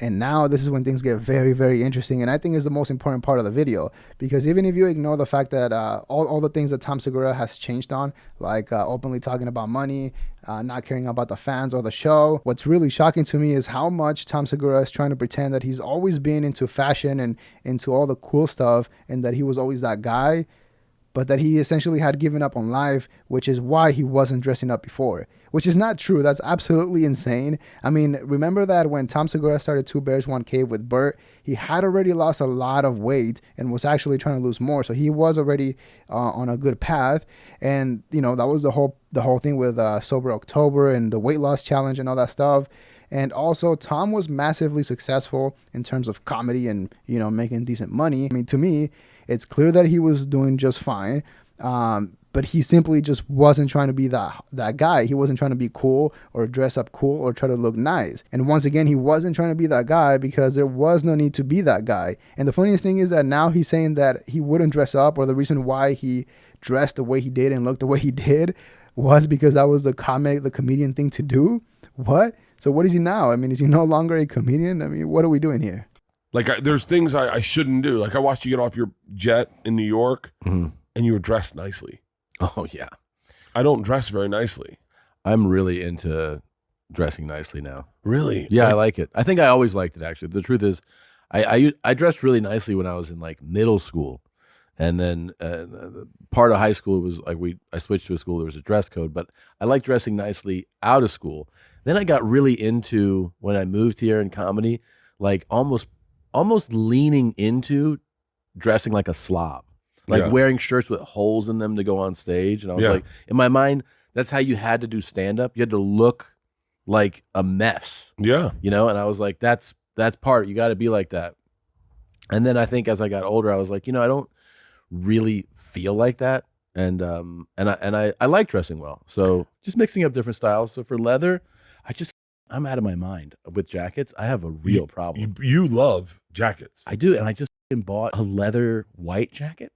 And now this is when things get very, very interesting. And I think is the most important part of the video. Because even if you ignore the fact that all the things that Tom Segura has changed on, like openly talking about money, not caring about the fans or the show, what's really shocking to me is how much Tom Segura is trying to pretend that he's always been into fashion and into all the cool stuff and that he was always that guy, but that he essentially had given up on life, which is why he wasn't dressing up before. Which is not true. That's absolutely insane. I mean, remember that when Tom Segura started Two Bears, One Cave with Bert, he had already lost a lot of weight and was actually trying to lose more. So he was already on a good path. And, that was the whole thing with Sober October and the weight loss challenge and all that stuff. And also, Tom was massively successful in terms of comedy and, making decent money. I mean, to me, it's clear that he was doing just fine. But he simply just wasn't trying to be that guy. He wasn't trying to be cool or dress up cool or try to look nice. And once again, he wasn't trying to be that guy because there was no need to be that guy. And the funniest thing is that now he's saying that he wouldn't dress up, or the reason why he dressed the way he did and looked the way he did was because that was the comedian thing to do. What? So what is he now? I mean, is he no longer a comedian? I mean, what are we doing here? Like, there's things I shouldn't do. Like, I watched you get off your jet in New York, and you were dressed nicely. Oh, yeah. I don't dress very nicely. I'm really into dressing nicely now. Really? Yeah, I like it. I think I always liked it, actually. The truth is, I dressed really nicely when I was in, like, middle school. And then part of high school was, like, I switched to a school, there was a dress code. But I liked dressing nicely out of school. Then I got really into, when I moved here in comedy, like, almost leaning into dressing like a slob. Like wearing shirts with holes in them to go on stage. And I was like, in my mind, that's how you had to do stand-up. You had to look like a mess. Yeah. And I was like, that's part. You got to be like that. And then I think as I got older, I was like, I don't really feel like that. And I like dressing well. So just mixing up different styles. So for leather, I'm out of my mind. With jackets, I have a real problem. You love jackets. I do. And I just bought a leather white jacket.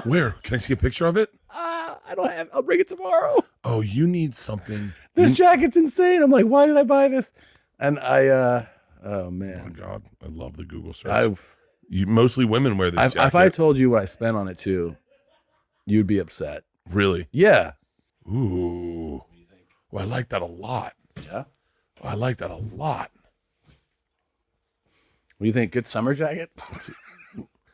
Where? Can I see a picture of it? I don't have. I'll bring it tomorrow. Oh, you need something. This jacket's insane. I'm like, why did I buy this? And oh man. Oh my God. I love the Google search. Mostly women wear this jacket. If I told you what I spent on it too, you'd be upset. Really? Yeah. Ooh. Well, I like that a lot. Yeah. I like that a lot. What do you think? Good summer jacket?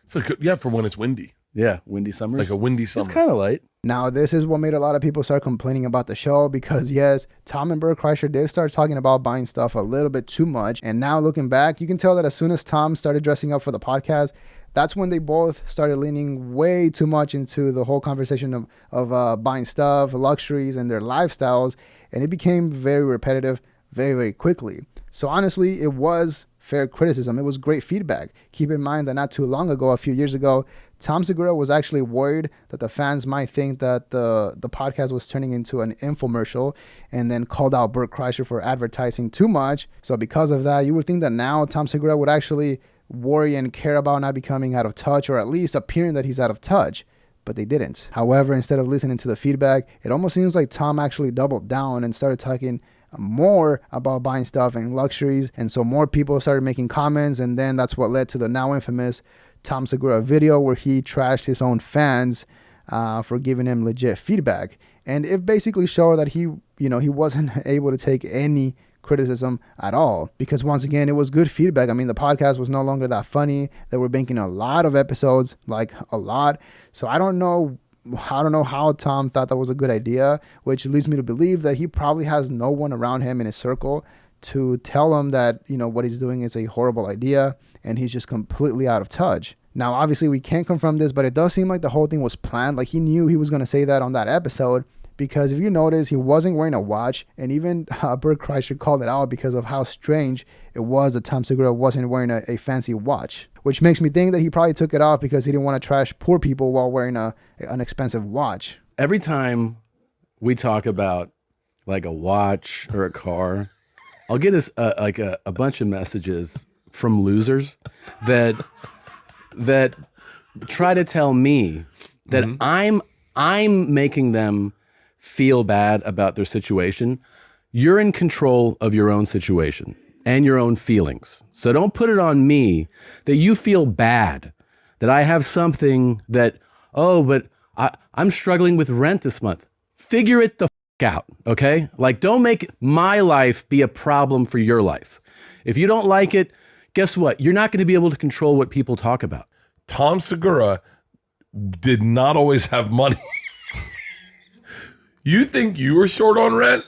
It's a good, for when it's windy. Yeah, windy summers. Like a windy summer. It's kind of light. Now, this is what made a lot of people start complaining about the show because, yes, Tom and Bert Kreischer did start talking about buying stuff a little bit too much. And now looking back, you can tell that as soon as Tom started dressing up for the podcast, that's when they both started leaning way too much into the whole conversation of buying stuff, luxuries, and their lifestyles. And it became very repetitive very, very quickly. So honestly, it was fair criticism. It was great feedback. Keep in mind that not too long ago, a few years ago, Tom Segura was actually worried that the fans might think that the podcast was turning into an infomercial and then called out Bert Kreischer for advertising too much. So because of that, you would think that now Tom Segura would actually worry and care about not becoming out of touch, or at least appearing that he's out of touch. but they didn't. However, instead of listening to the feedback, it almost seems like Tom actually doubled down and started talking more about buying stuff and luxuries. And so more people started making comments, and then that's what led to the now infamous Tom Segura video where he trashed his own fans for giving him legit feedback. And it basically showed that he wasn't able to take any criticism at all, because once again, it was good feedback. I mean, the podcast was no longer that funny. They were making a lot of episodes, like a lot. So I don't know how Tom thought that was a good idea, which leads me to believe that he probably has no one around him in his circle to tell him that, what he's doing is a horrible idea, and he's just completely out of touch. Now, obviously, we can't confirm this, but it does seem like the whole thing was planned. Like, he knew he was going to say that on that episode, because if you notice, he wasn't wearing a watch, and even Bert Kreischer called it out because of how strange it was that Tom Segura wasn't wearing a fancy watch, which makes me think that he probably took it off because he didn't want to trash poor people while wearing an expensive watch. Every time we talk about like a watch or a car, I'll get a bunch of messages from losers that try to tell me that I'm making them feel bad about their situation. You're in control of your own situation and your own feelings. So don't put it on me that you feel bad, that I have something that, but I'm struggling with rent this month. Figure it the out, okay? Like, don't make my life be a problem for your life. If you don't like it, guess what? You're not going to be able to control what people talk about. Tom Segura did not always have money. You think you were short on rent?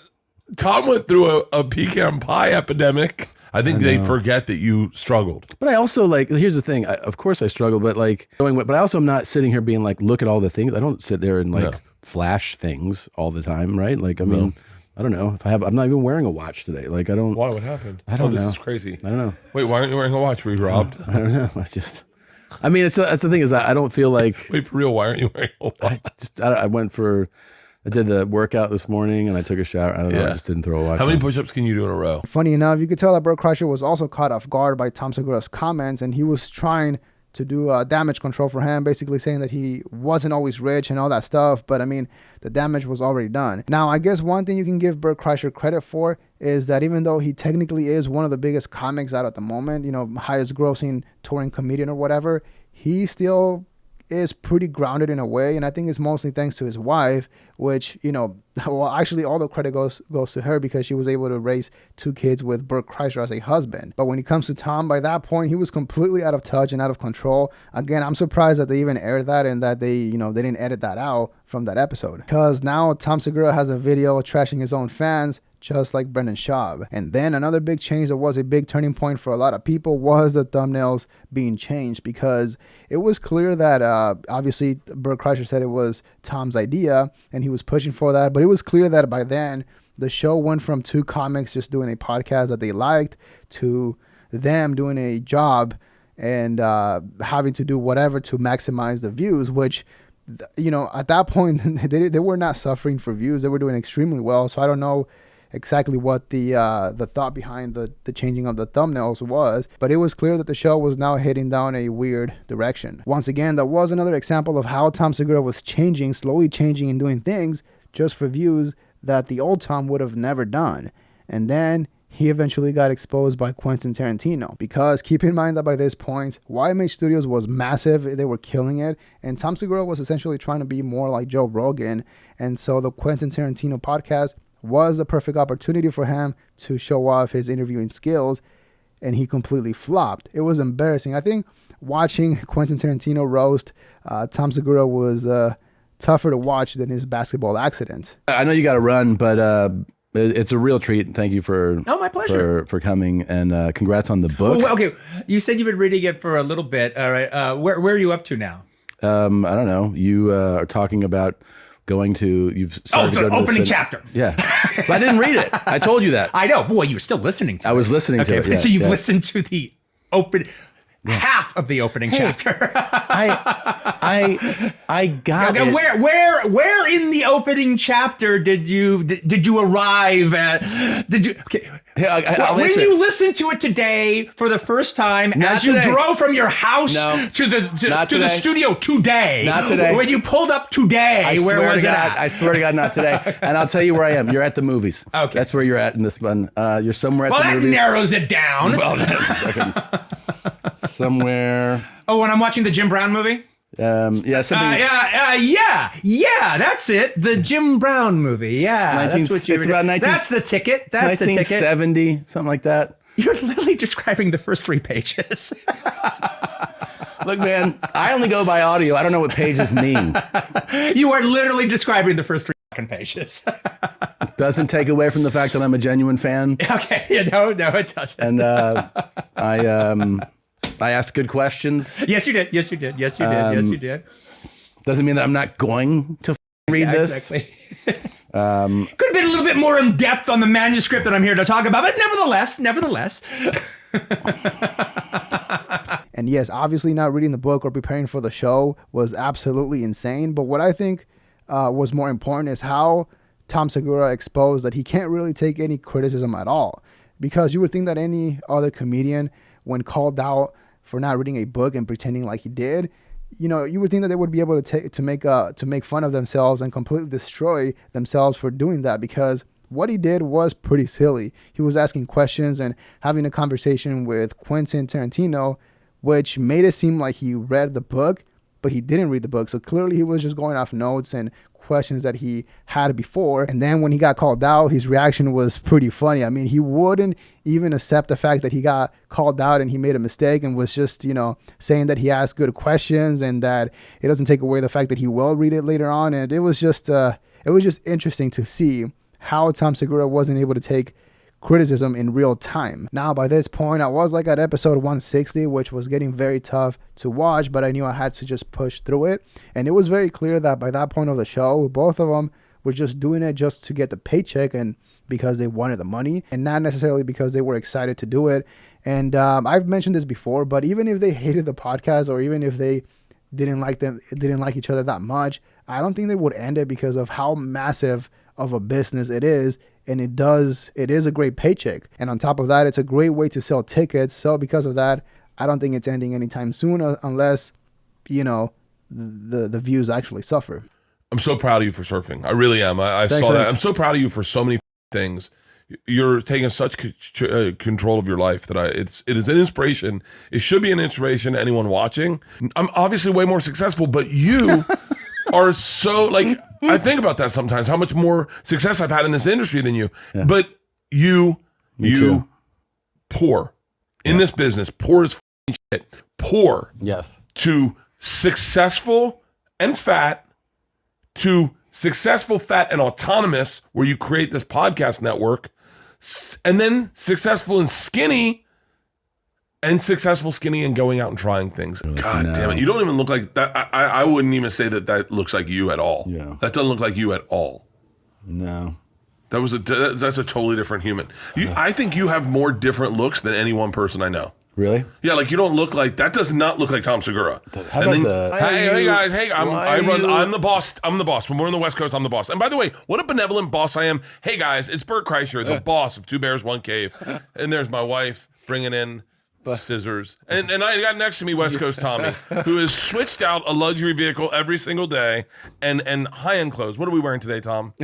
Tom went through a pecan pie epidemic. I think they forget that you struggled. But I also, here's the thing. Of course I struggle, but but I also am not sitting here being like, look at all the things. I don't sit there and flash things all the time, right? I mean, I don't know. I'm not even wearing a watch today. I don't. Why? What happened? I don't know. This is crazy. I don't know. Wait, why aren't you wearing a watch? Were you robbed? I don't know. That's the thing is that I don't feel like. Wait, for real, why aren't you wearing a watch? I did the workout this morning and I took a shower. I don't know. I just didn't throw a watch. How many push-ups can you do in a row? Funny enough, you could tell that Bert Kreischer was also caught off guard by Tom Segura's comments, and he was trying to do damage control for him, basically saying that he wasn't always rich and all that stuff. But I mean, the damage was already done. Now, I guess one thing you can give Bert Kreischer credit for is that even though he technically is one of the biggest comics out at the moment, highest grossing touring comedian or whatever, he still is pretty grounded in a way, and I think it's mostly thanks to his wife, which, actually all the credit goes to her because she was able to raise 2 kids with Bert Kreischer as a husband. But when it comes to Tom, by that point, he was completely out of touch and out of control. Again, I'm surprised that they even aired that and that they didn't edit that out from that episode, because now Tom Segura has a video trashing his own fans, just like Brendan Schaub. And then another big change that was a big turning point for a lot of people was the thumbnails being changed, because it was clear that obviously Bert Kreischer said it was Tom's idea and he was pushing for that, but it was clear that by then the show went from 2 comics just doing a podcast that they liked to them doing a job and having to do whatever to maximize the views, which at that point they were not suffering for views. They were doing extremely well. So I don't know exactly what the thought behind the changing of the thumbnails was, but it was clear that the show was now heading down a weird direction. Once again, that was another example of how Tom Segura was slowly changing and doing things just for views that the old Tom would have never done. And then he eventually got exposed by Quentin Tarantino, because keep in mind that by this point, YMH Studios was massive. They were killing it, and Tom Segura was essentially trying to be more like Joe Rogan. And so the Quentin Tarantino podcast was the perfect opportunity for him to show off his interviewing skills, and he completely flopped. It was embarrassing. I think watching Quentin Tarantino roast Tom Segura was tougher to watch than his basketball accident. I know you got to run, but it's a real treat. Thank you for my pleasure for coming, and congrats on the book. Oh, okay, you said you've been reading it for a little bit. All right, where are you up to now? I don't know. You are talking about you've started to go to the opening chapter. Yeah. But I didn't read it. I told you that. I know. Boy, you were still listening to it. I was listening to it. Yeah, so you've listened to the half of the opening chapter. I I got it. Where in the opening chapter did you arrive at? Did you? Okay. When you listened to it today for the first time, as you drove from your house to the studio today. Not today. When you pulled up today, where was that? I swear to God, not today. And I'll tell you where I am. You're at the movies. Okay. That's where you're at in this one. You're somewhere at the movies. Well, that narrows it down. Well, somewhere. Oh, when I'm watching the Jim Brown movie? Yeah, something. Yeah, that's it. The Jim Brown movie. Yeah, that's what it's about 19. That's the ticket. That's 1970, something like that. You're literally describing the first 3 pages. Look, man, I only go by audio. I don't know what pages mean. You are literally describing the first 3 fucking pages. Doesn't take away from the fact that I'm a genuine fan. Okay, no, it doesn't. And I asked good questions. Yes, you did. Yes, you did. Yes, you did. Yes, you did. Doesn't mean that I'm not going to read this. Exactly. Could have been a little bit more in depth on the manuscript that I'm here to talk about, but nevertheless. And yes, obviously not reading the book or preparing for the show was absolutely insane. But what I think was more important is how Tom Segura exposed that he can't really take any criticism at all. Because you would think that any other comedian, when called out for not reading a book and pretending like he did, you know, you would think that they would be able to make fun of themselves and completely destroy themselves for doing that, because what he did was pretty silly. He was asking questions and having a conversation with Quentin Tarantino, which made it seem like he read the book, but he didn't read the book. So clearly he was just going off notes and questions that he had before. And then when he got called out, his reaction was pretty funny. I mean, he wouldn't even accept the fact that he got called out and he made a mistake, and was just, you know, saying that he asked good questions and that it doesn't take away the fact that he will read it later on. And it was just interesting to see how Tom Segura wasn't able to take criticism in real time. Now, by this point, I was like at episode 160, which was getting very tough to watch, but I knew I had to just push through it. And it was very clear that by that point of the show, both of them were just doing it just to get the paycheck and because they wanted the money, and not necessarily because they were excited to do it. And I've mentioned this before, but even if they hated the podcast, or even if they didn't like each other that much, I don't think they would end it because of how massive of a business it is. And it is a great paycheck. And on top of that, it's a great way to sell tickets. So because of that, I don't think it's ending anytime soon, unless, you know, the views actually suffer. I'm so proud of you for surfing. I really am. I saw that. I'm so proud of you for so many things. You're taking such control of your life that it is an inspiration. It should be an inspiration to anyone watching. I'm obviously way more successful, but you are so, like, I think about that sometimes, how much more success I've had in this industry than you. Yeah. But you poor in this business, poor as shit, poor. Yes. To successful and fat, to successful, fat, and autonomous, where you create this podcast network, and then successful and skinny, and successful, skinny, and going out and trying things. God damn it. You don't even look like that. I wouldn't even say that looks like you at all. Yeah. That doesn't look like you at all. No. That's a totally different human. I think you have more different looks than any one person I know. Really? Yeah, like you don't look like, that does not look like Tom Segura. Hey guys, I'm the boss. I'm the boss. When we're on the West Coast, I'm the boss. And by the way, what a benevolent boss I am. Hey guys, it's Bert Kreischer, the boss of Two Bears, One Cave. And there's my wife bringing in scissors. And I got next to me West Coast Tommy, who has switched out a luxury vehicle every single day and high-end clothes. What are we wearing today, Tom?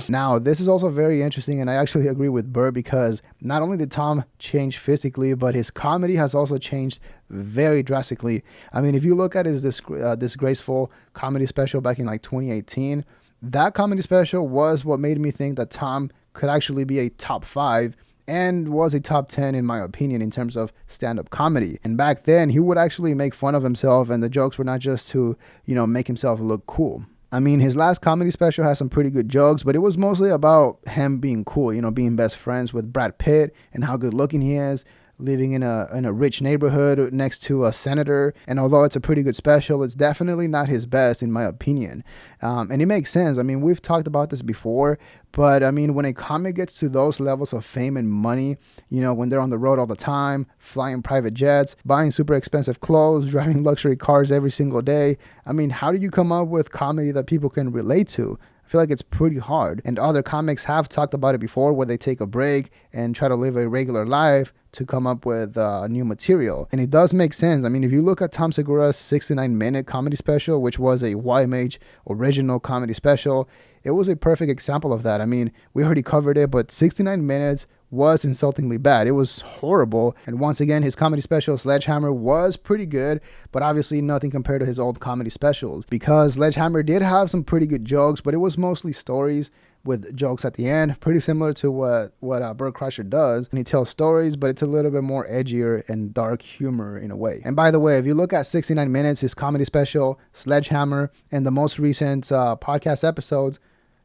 Now, this is also very interesting, and I actually agree with Bert, because not only did Tom change physically, but his comedy has also changed very drastically. I mean, if you look at his disgraceful comedy special back in like 2018, that comedy special was what made me think that Tom could actually be a top 5 and was a top 10 in my opinion in terms of stand-up comedy. And back then, he would actually make fun of himself, and the jokes were not just to, you know, make himself look cool. I mean, his last comedy special has some pretty good jokes, but it was mostly about him being cool, you know, being best friends with Brad Pitt and how good looking he is. living in a rich neighborhood next to a senator. And although it's a pretty good special, it's definitely not his best, in my opinion. And it makes sense. I mean, we've talked about this before, but I mean, when a comic gets to those levels of fame and money, you know, when they're on the road all the time, flying private jets, buying super expensive clothes, driving luxury cars every single day, I mean, how do you come up with comedy that people can relate to? I feel like it's pretty hard. And other comics have talked about it before, where they take a break and try to live a regular life to come up with new material. And it does make sense. I mean, if you look at Tom Segura's 69-minute comedy special, which was a YMH original comedy special, it was a perfect example of that. I mean, we already covered it, but 69 minutes was insultingly bad. It was horrible. And once again, his comedy special, Sledgehammer, was pretty good, but obviously nothing compared to his old comedy specials, because Sledgehammer did have some pretty good jokes, but it was mostly stories with jokes at the end, pretty similar to what Bert Kreischer does. And he tells stories, but it's a little bit more edgier and dark humor in a way. And by the way, if you look at 69 minutes, his comedy special, Sledgehammer, and the most recent podcast episodes,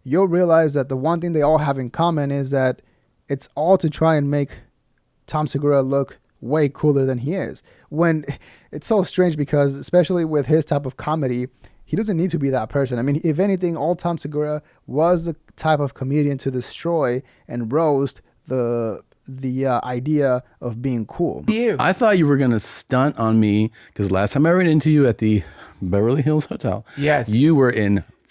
you'll realize that the one thing they all have in common is that it's all to try and make Tom Segura look way cooler than he is. When it's so strange, because especially with his type of comedy, he doesn't need to be that person. I mean, if anything, all Tom Segura was the type of comedian to destroy and roast the idea of being cool. I thought you were going to stunt on me, because last time I ran into you at the Beverly Hills Hotel, yes, you were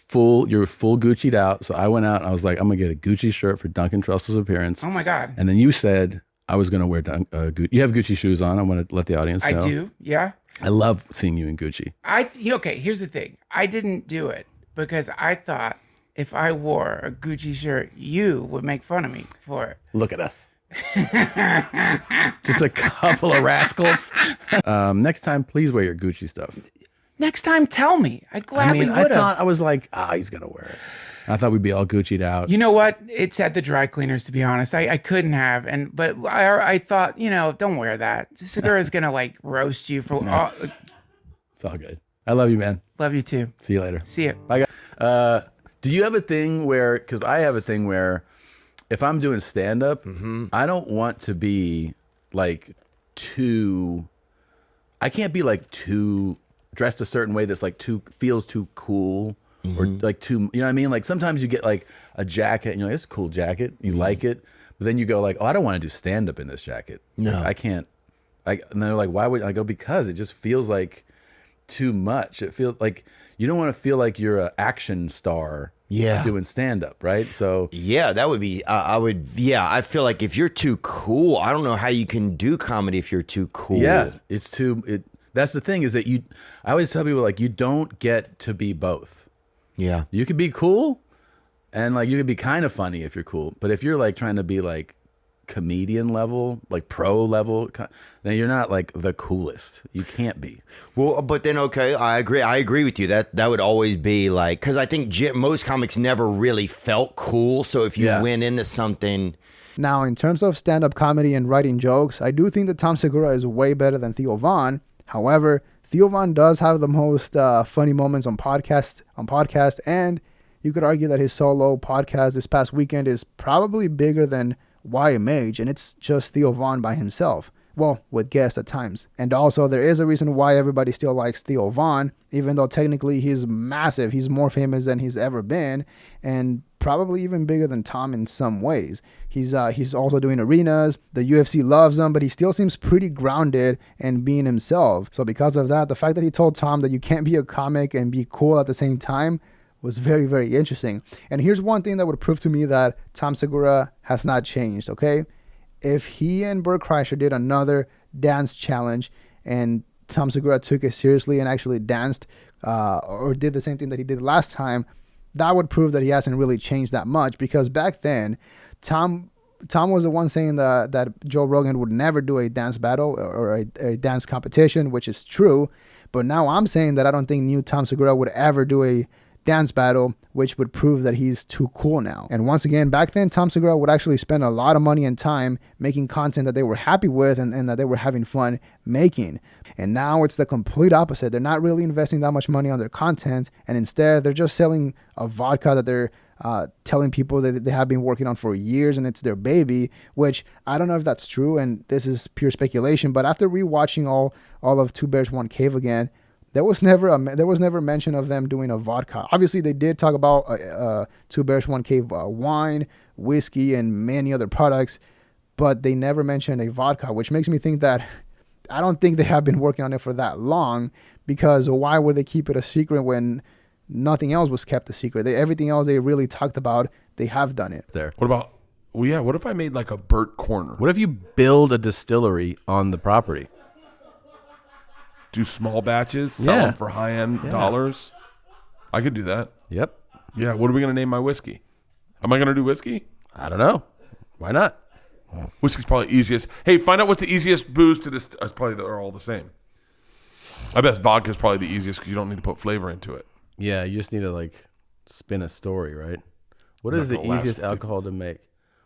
full Gucci'd out. So I went out and I was like, I'm going to get a Gucci shirt for Duncan Trussell's appearance. Oh my God. And then you said I was going to wear Gucci. You have Gucci shoes on. I want to let the audience know. I do. Yeah. I love seeing you in Gucci. Okay, here's the thing. I didn't do it because I thought if I wore a Gucci shirt, you would make fun of me for it. Look at us. Just a couple of rascals. Next time, please wear your Gucci stuff. Next time, tell me. I gladly would have. I was like, he's going to wear it. I thought we'd be all Gucci'd out. You know what? It's at the dry cleaners, to be honest. I couldn't have. But I thought, don't wear that. Segura's going to like roast you for... No. It's all good. I love you, man. Love you too. See you later. See you. Bye, guys. Do you have a thing where, because I have a thing where if I'm doing stand-up, I don't want to be like too... I can't be like too... dressed a certain way that's like feels too cool or like too, you know what I mean? Like sometimes you get like a jacket and you're like, it's a cool jacket. You like it. But then you go like, I don't want to do stand up in this jacket. No, like, I can't. And they're like, why would I go? Because it just feels like too much. It feels like you don't want to feel like you're an action star. Doing stand up, right? So that would be. I feel like if you're too cool, I don't know how you can do comedy if you're too cool. Yeah, it's too. That's the thing, is that I always tell people, like, you don't get to be both. Yeah. You could be cool and like you could be kind of funny if you're cool. But if you're like trying to be like comedian level, like pro level, then you're not like the coolest. You can't be. Well, but then, okay, I agree with you. That would always be like, because I think most comics never really felt cool. So if you went into something... Now, in terms of stand-up comedy and writing jokes, I do think that Tom Segura is way better than Theo Von. However, Theo Von does have the most funny moments on podcast, and you could argue that his solo podcast this past weekend is probably bigger than YMH, and it's just Theo Von by himself. Well, with guests at times. And also, there is a reason why everybody still likes Theo Von, even though technically he's massive. He's more famous than he's ever been, and probably even bigger than Tom in some ways. He's also doing arenas. The UFC loves him, but he still seems pretty grounded and being himself. So because of that, the fact that he told Tom that you can't be a comic and be cool at the same time was very, very interesting. And here's one thing that would prove to me that Tom Segura has not changed, okay? If he and Bert Kreischer did another dance challenge and Tom Segura took it seriously and actually danced or did the same thing that he did last time, that would prove that he hasn't really changed that much, because back then, Tom was the one saying that Joe Rogan would never do a dance battle or a dance competition, which is true. But now I'm saying that I don't think new Tom Segura would ever do a dance battle, which would prove that he's too cool now. And once again, back then, Tom Segura would actually spend a lot of money and time making content that they were happy with and that they were having fun making. And now it's the complete opposite. They're not really investing that much money on their content, and instead they're just selling a vodka that they're telling people that they have been working on for years and it's their baby, which I don't know if that's true, and this is pure speculation. But after rewatching all of Two Bears One Cave again, there was never mention of them doing a vodka. Obviously, they did talk about Two Bears One Cave wine, whiskey, and many other products, but they never mentioned a vodka, which makes me think that I don't think they have been working on it for that long, because why would they keep it a secret when nothing else was kept a secret? Everything else they really talked about, they have done it. There. What about, what if I made like a Bert corner? What if you build a distillery on the property? Do small batches, sell them for high-end dollars. I could do that. Yep. Yeah, what are we going to name my whiskey? Am I going to do whiskey? I don't know. Why not? Whiskey's probably easiest. Hey, find out what the easiest booze to this. Probably they're all the same. I bet vodka's probably the easiest because you don't need to put flavor into it. Yeah, you just need to like spin a story, right? What is the easiest alcohol to make?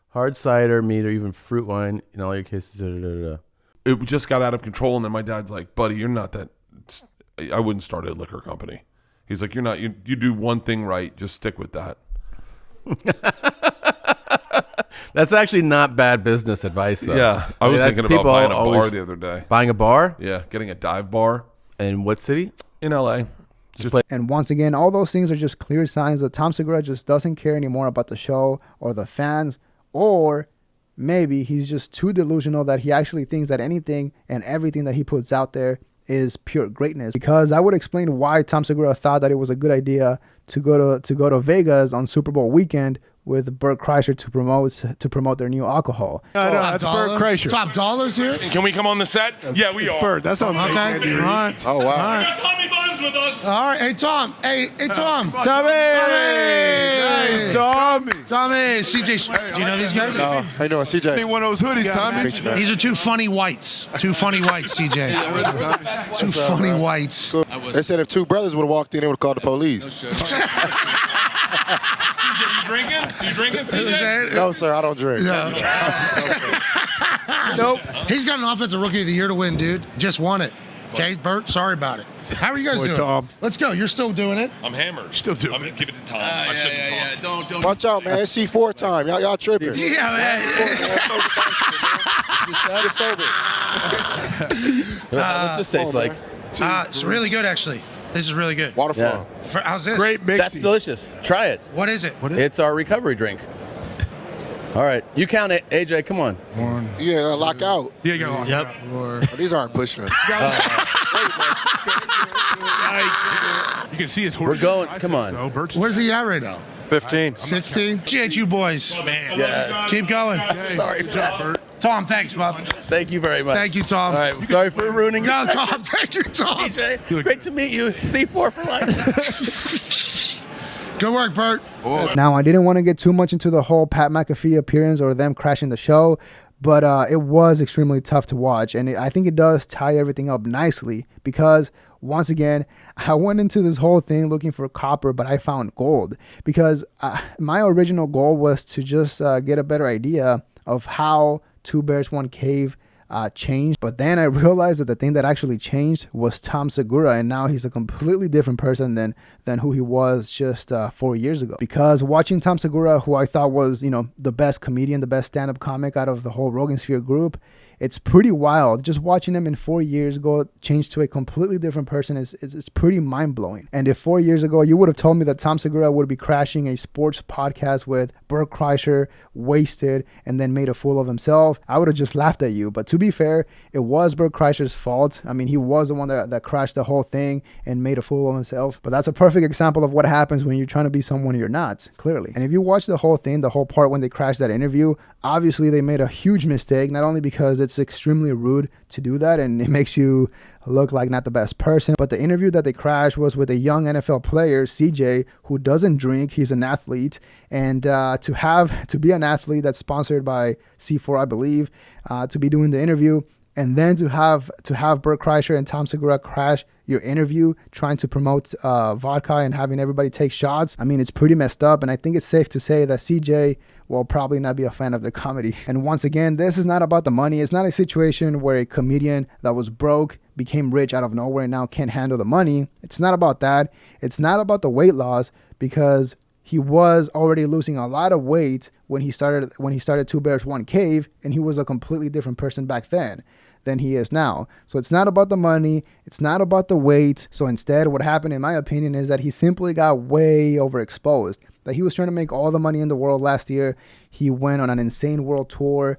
Hard cider, mead, or even fruit wine in all your cases. It just got out of control, and then my dad's like, "Buddy, you're not that. I wouldn't start a liquor company." He's like, "You're not. You do one thing right. Just stick with that." That's actually not bad business advice, though. Yeah, I was thinking about buying a bar the other day. Buying a bar? Yeah, getting a dive bar. In what city? In LA. And once again, all those things are just clear signs that Tom Segura just doesn't care anymore about the show or the fans, or maybe he's just too delusional that he actually thinks that anything and everything that he puts out there is pure greatness. Because I would explain why Tom Segura thought that it was a good idea to go to Vegas on Super Bowl weekend with Bert Kreischer to promote their new alcohol. No, that's Bert Kreischer. Top dollars here? Can we come on the set? Yeah, we are. Bert, that's not okay. All right. Oh, wow. All right. We got Tommy Buns with us. All right. Hey, Tom. Hey, Tom. Tommy! Nice, Tommy! Tommy. CJ, do you know these guys? No. How you doing, CJ? Need one of those hoodies, Tommy. These are two funny whites. Two funny whites, CJ. Two funny whites. They said if two brothers would have walked in, they would have called the police. CJ, you drinking? You drinking, CJ? No, sir, I don't drink. No. Nope. He's got an offensive rookie of the year to win, dude. Just won it. Okay, Bert, sorry about it. How are you guys doing? Tom. Let's go. You're still doing it? I'm hammered. Still doing I'm going to give it to Tom. I should to Tom. Don't. Watch out, man. It's C4 time. Y'all tripping. Yeah, man. Get sober. What's this taste like? It's really good, actually. This is really good. Waterfall. How's this? Great mix. That's delicious. Try it. What is it? It's our recovery drink. All right. You count it, AJ. Come on. You gotta lock out. Yeah, you got Yep. Oh, these aren't Bushnell. You can see his We're going. Come on. Where's he at right now? 15. 16? Appreciate you boys. Yeah. Keep going. Sorry. Tom, thanks, bub. Thank you very much. Thank you, Tom. All right. Sorry for ruining No, your Tom, thank you, Tom. AJ, great to meet you. C4 for life. Good work, Bert. Now, I didn't want to get too much into the whole Pat McAfee appearance or them crashing the show, but it was extremely tough to watch, and I think it does tie everything up nicely because, once again, I went into this whole thing looking for copper, but I found gold because my original goal was to just get a better idea of how Two Bears, One Cave changed. But then I realized that the thing that actually changed was Tom Segura, and now he's a completely different person than who he was just 4 years ago. Because watching Tom Segura, who I thought was, the best comedian, the best stand-up comic out of the whole Rogan Sphere group, it's pretty wild. Just watching him in 4 years go change to a completely different person is pretty mind-blowing. And if 4 years ago you would have told me that Tom Segura would be crashing a sports podcast with Bert Kreischer, wasted, and then made a fool of himself, I would have just laughed at you. But to be fair, it was Bert Kreischer's fault. I mean, he was the one that crashed the whole thing and made a fool of himself. But that's a perfect example of what happens when you're trying to be someone you're not, clearly. And if you watch the whole thing, the whole part when they crashed that interview, obviously they made a huge mistake, not only because it's extremely rude to do that and it makes you look like not the best person, but the interview that they crashed was with a young NFL player, CJ, who doesn't drink. He's an athlete, and to be an athlete that's sponsored by C4, I believe, to be doing the interview, and then to have Bert Kreischer and Tom Segura crash your interview trying to promote vodka and having everybody take shots. I mean, it's pretty messed up, and I think it's safe to say that CJ will probably not be a fan of their comedy. And once again, this is not about the money. It's not a situation where a comedian that was broke became rich out of nowhere and now can't handle the money. It's not about that. It's not about the weight loss, because he was already losing a lot of weight when he started Two Bears One Cave, and he was a completely different person back then than he is now. So it's not about the money, it's not about the weight. So instead, what happened, in my opinion, is that he simply got way overexposed. That he was trying to make all the money in the world last year. He went on an insane world tour,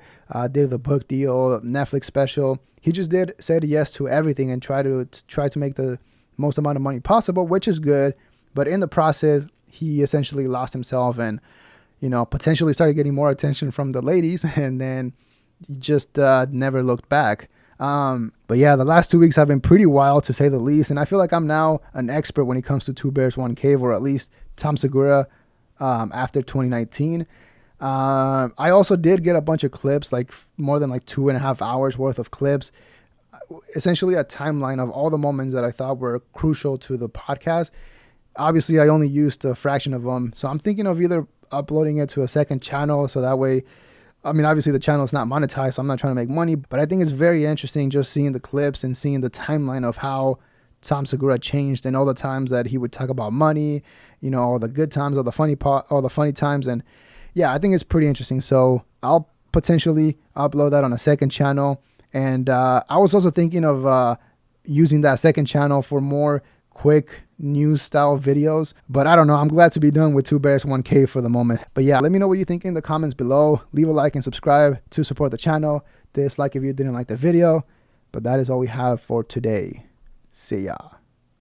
did the book deal, Netflix special. He just said yes to everything and tried to make the most amount of money possible, which is good. But in the process, he essentially lost himself and, potentially started getting more attention from the ladies, and then he just never looked back. But yeah, the last 2 weeks have been pretty wild, to say the least. And I feel like I'm now an expert when it comes to Two Bears, One Cave, or at least Tom Segura after 2019. I also did get a bunch of clips, like more than 2.5 hours worth of clips, essentially a timeline of all the moments that I thought were crucial to the podcast. Obviously, I only used a fraction of them. So I'm thinking of either uploading it to a second channel, so that way, obviously the channel is not monetized, so I'm not trying to make money, but I think it's very interesting just seeing the clips and seeing the timeline of how Tom Segura changed, and all the times that he would talk about money, all the good times, all the funny times. And yeah, I think it's pretty interesting. So I'll potentially upload that on a second channel. And I was also thinking of using that second channel for more quick news style videos, but I don't know. I'm glad to be done with Two Bears, One Cave for the moment. But yeah, let me know what you think in the comments below. Leave a like and subscribe to support the channel. Dislike if you didn't like the video. But that is all we have for today. See ya.